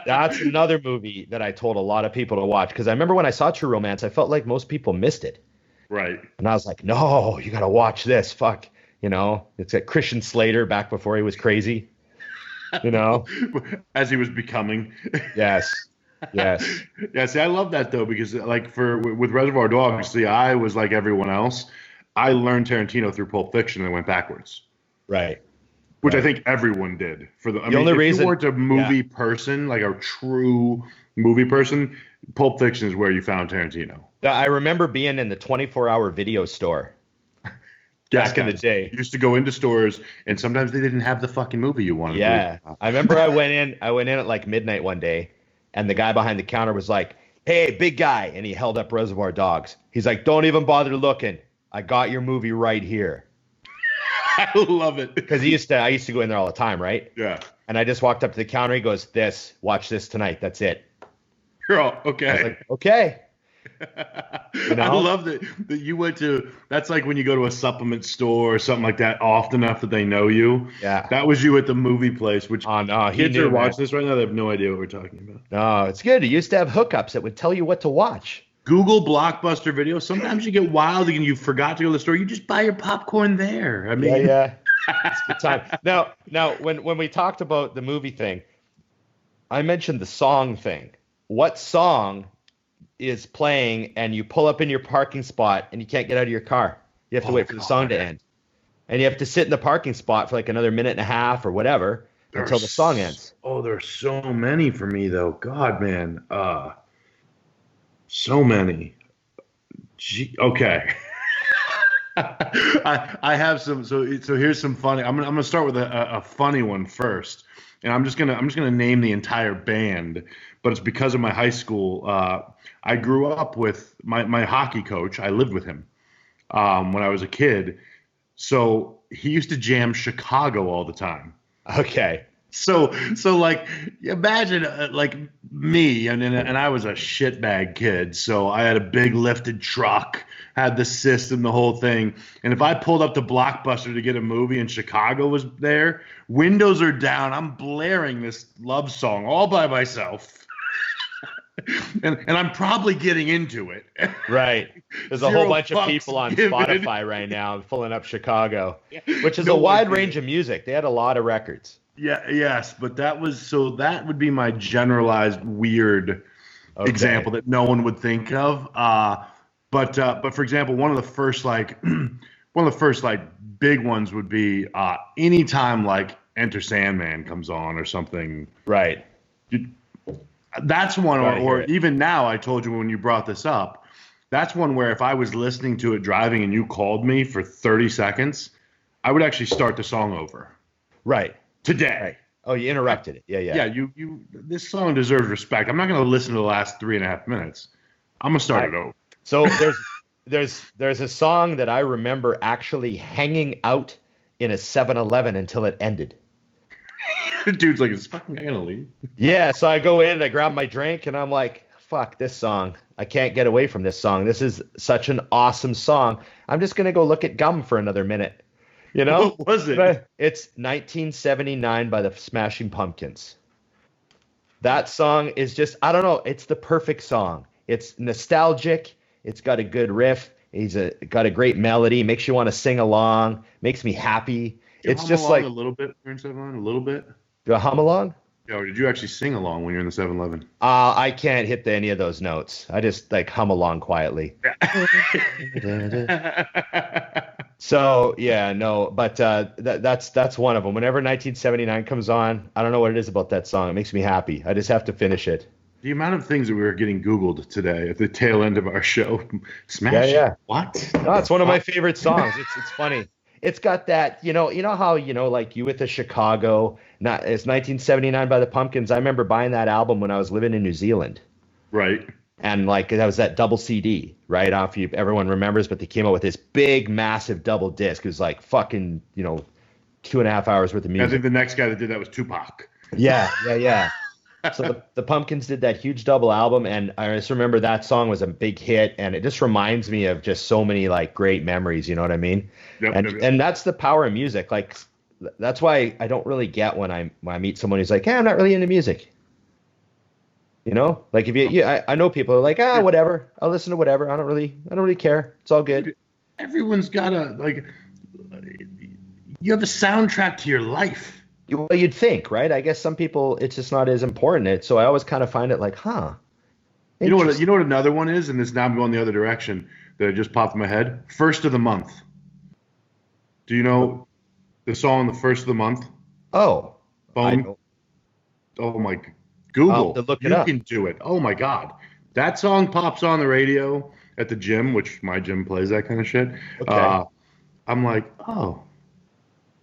That's another movie that I told a lot of people to watch, because I remember when I saw True Romance, I felt like most people missed it. Right. And I was like, no, you got to watch this. Fuck. It's like Christian Slater back before he was crazy. As he was becoming. Yes. Yeah, see, I love that though, because like with Reservoir Dogs, see, I was like everyone else. I learned Tarantino through Pulp Fiction and went backwards. Right. Which I think everyone did. Only reason, if you weren't a movie person, like a true movie person, Pulp Fiction is where you found Tarantino. I remember being in the 24-hour video store back in the day. You used to go into stores, and sometimes they didn't have the fucking movie you wanted. Yeah. I remember I went in at like midnight one day, and the guy behind the counter was like, hey, big guy. And he held up Reservoir Dogs. He's like, don't even bother looking. I got your movie right here. I love it. Because I used to go in there all the time, right? Yeah. And I just walked up to the counter. He goes, watch this tonight. That's it. You're all, okay. I was like, okay. I love that you went to, that's like when you go to a supplement store or something like that often enough that they know you. Yeah. That was you at the movie place, which kids are watching this right now. They have no idea what we're talking about. No, it's good. It used to have hookups that would tell you what to watch. Google Blockbuster Video. Sometimes you get wild and you forgot to go to the store. You just buy your popcorn there. I mean, yeah. It's a good time. Now, when we talked about the movie thing, I mentioned the song thing. What song is playing and you pull up in your parking spot and you can't get out of your car? You have to wait for the song to end. And you have to sit in the parking spot for like another minute and a half or whatever until the song ends. Oh, there's so many for me, though. God, man. So many. Okay. I have some. So here's some funny. I'm gonna start with a funny one first, and I'm just gonna name the entire band, but it's because of my high school. I grew up with my hockey coach. I lived with him when I was a kid, so he used to jam Chicago all the time. Okay. So like imagine like me and I was a shitbag kid, so I had a big lifted truck, had the system, the whole thing, and if I pulled up to Blockbuster to get a movie and Chicago was there, windows are down, I'm blaring this love song all by myself. and I'm probably getting into it. Right. There's a whole bunch of people on Spotify right now pulling up Chicago, which is a wide range of music. They had a lot of records. Yeah, yes, but that would be my generalized weird example that no one would think of. But for example, one of the first big ones would be anytime like Enter Sandman comes on or something. Right. That's one, or even now, I told you when you brought this up, that's one where if I was listening to it driving and you called me for 30 seconds, I would actually start the song over. Right. Today. Right. Oh, you interrupted it. Yeah. Yeah, you. This song deserves respect. I'm not going to listen to the last 3.5 minutes. I'm going to start it over. So there's a song that I remember actually hanging out in a 7-Eleven until it ended. The dude's like, it's fucking gonna leave. Yeah, so I go in and I grab my drink and I'm like, fuck this song. I can't get away from this song. This is such an awesome song. I'm just gonna go look at Gum for another minute. You know? What was it? It's 1979 by the Smashing Pumpkins. That song is just, I don't know, it's the perfect song. It's nostalgic. It's got a good riff. Got a great melody. Makes you want to sing along. Makes me happy. It's just like a little bit. A little bit. Do I hum along? Yeah, or did you actually sing along when you're in the 7-Eleven? I can't hit any of those notes. I just like hum along quietly. So yeah, no, but that's one of them. Whenever 1979 comes on, I don't know what it is about that song. It makes me happy. I just have to finish it. The amount of things that we were getting Googled today at the tail end of our show. Smash. Yeah. What? No, it's one of my favorite songs. It's funny. It's got that, you know how, like You with the Chicago, it's 1979 by the Pumpkins. I remember buying that album when I was living in New Zealand. Right. And like that was that double CD, right? I don't know if everyone remembers, but they came out with this big, massive double disc. It was like fucking, 2.5 hours worth of music. I think the next guy that did that was Tupac. Yeah. So the Pumpkins did that huge double album, and I just remember that song was a big hit, and it just reminds me of just so many like great memories. You know what I mean? Yep. And that's the power of music. Like that's why I don't really get when I meet someone who's like, "Hey, I'm not really into music." Like if I know people are like, whatever. I'll listen to whatever. I don't really care. It's all good. Everyone's got you have a soundtrack to your life. Well, you'd think, right? I guess some people, it's just not as important. So I always kind of find it like, You know what another one is, and this now I'm going the other direction that just popped in my head. First of the month. Do you know the song "The First of the Month"? Oh, Bone. Oh my! Google. Look it you up. Can do it. Oh my God, that song pops on the radio at the gym, which my gym plays that kind of shit. Okay. I'm like,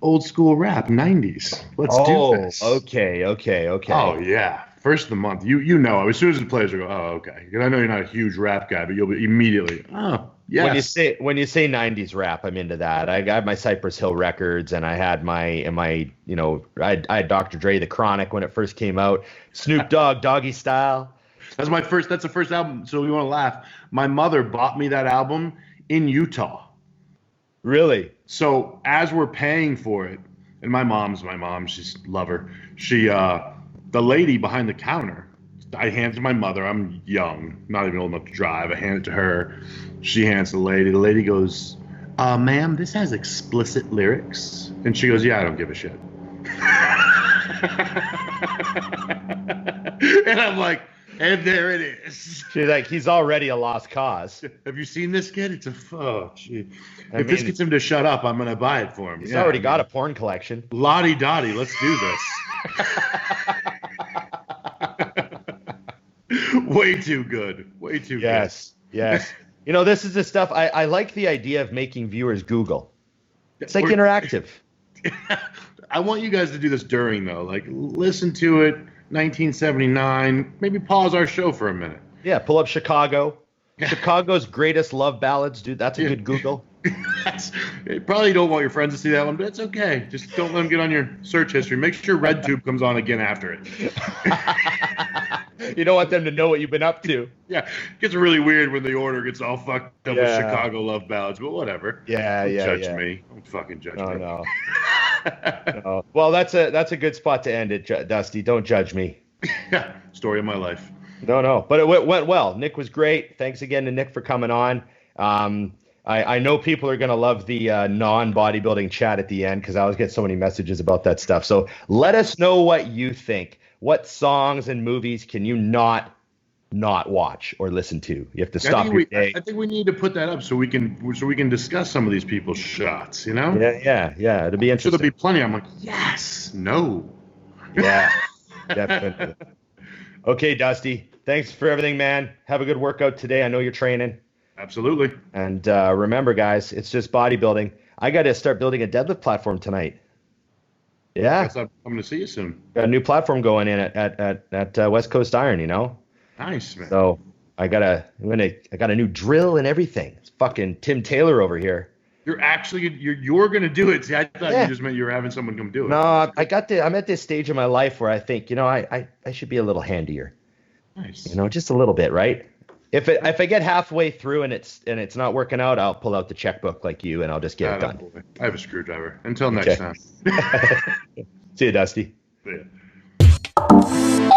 old school rap, 90s. Let's do this. Okay. Oh, yeah. First of the month. You know, as soon as it plays, you go, okay. Because I know you're not a huge rap guy, but you'll be immediately, yes. When you say 90s rap, I'm into that. I got my Cypress Hill records, and I had I had Dr. Dre, The Chronic when it first came out. Snoop Dogg, Doggy Style. That's the first album. So you want to laugh. My mother bought me that album in Utah. Really? So as we're paying for it, and my mom, she's a lover. She, the lady behind the counter, I hand it to my mother. I'm young, not even old enough to drive. I hand it to her. She hands the lady. The lady goes, ma'am, this has explicit lyrics. And she goes, yeah, I don't give a shit. And I'm like, and there it is. She's like, he's already a lost cause. Have you seen this kid? It's if this gets him to shut up, I'm going to buy it for him. He's already got a porn collection. Lottie Dottie, let's do this. Way too good. Way too good. Yes. This is the stuff. I like the idea of making viewers Google. It's like interactive. I want you guys to do this during, though. Like, listen to it. 1979. Maybe pause our show for a minute. Yeah, pull up Chicago. Chicago's greatest love ballads, dude. That's a good Google. You probably don't want your friends to see that one, but it's okay. Just don't let them get on your search history. Make sure RedTube comes on again after it. You don't want them to know what you've been up to. Yeah, it gets really weird when the order gets all fucked up with Chicago love ballads, but whatever. Don't judge me. Don't fucking judge me. No. No. Well, that's a good spot to end it, Dusty. Don't judge me. Story of my life. No. But it went well. Nick was great. Thanks again to Nick for coming on. I know people are going to love the non-bodybuilding chat at the end because I always get so many messages about that stuff. So let us know what you think. What songs and movies can you not watch or listen to? You have to stop your day. I think we need to put that up so we can discuss some of these people's shots, you know? Yeah. It'll be interesting. So there'll be plenty. I'm like, yes, no. Yeah, definitely. Okay, Dusty. Thanks for everything, man. Have a good workout today. I know you're training. Absolutely. And remember, guys, it's just bodybuilding. I got to start building a deadlift platform tonight. Yeah. I guess I'm going to see you soon. Got a new platform going in at West Coast Iron, Nice, man. So I got a new drill and everything. It's fucking Tim Taylor over here. You're gonna do it. See, I thought you just meant you were having someone come do it. No, I'm at this stage of my life where I think, I should be a little handier. Nice. Just a little bit, right? If I get halfway through and it's not working out, I'll pull out the checkbook like you and I'll just get it done. Boy. I have a screwdriver. Until next time. See you, Dusty. See ya.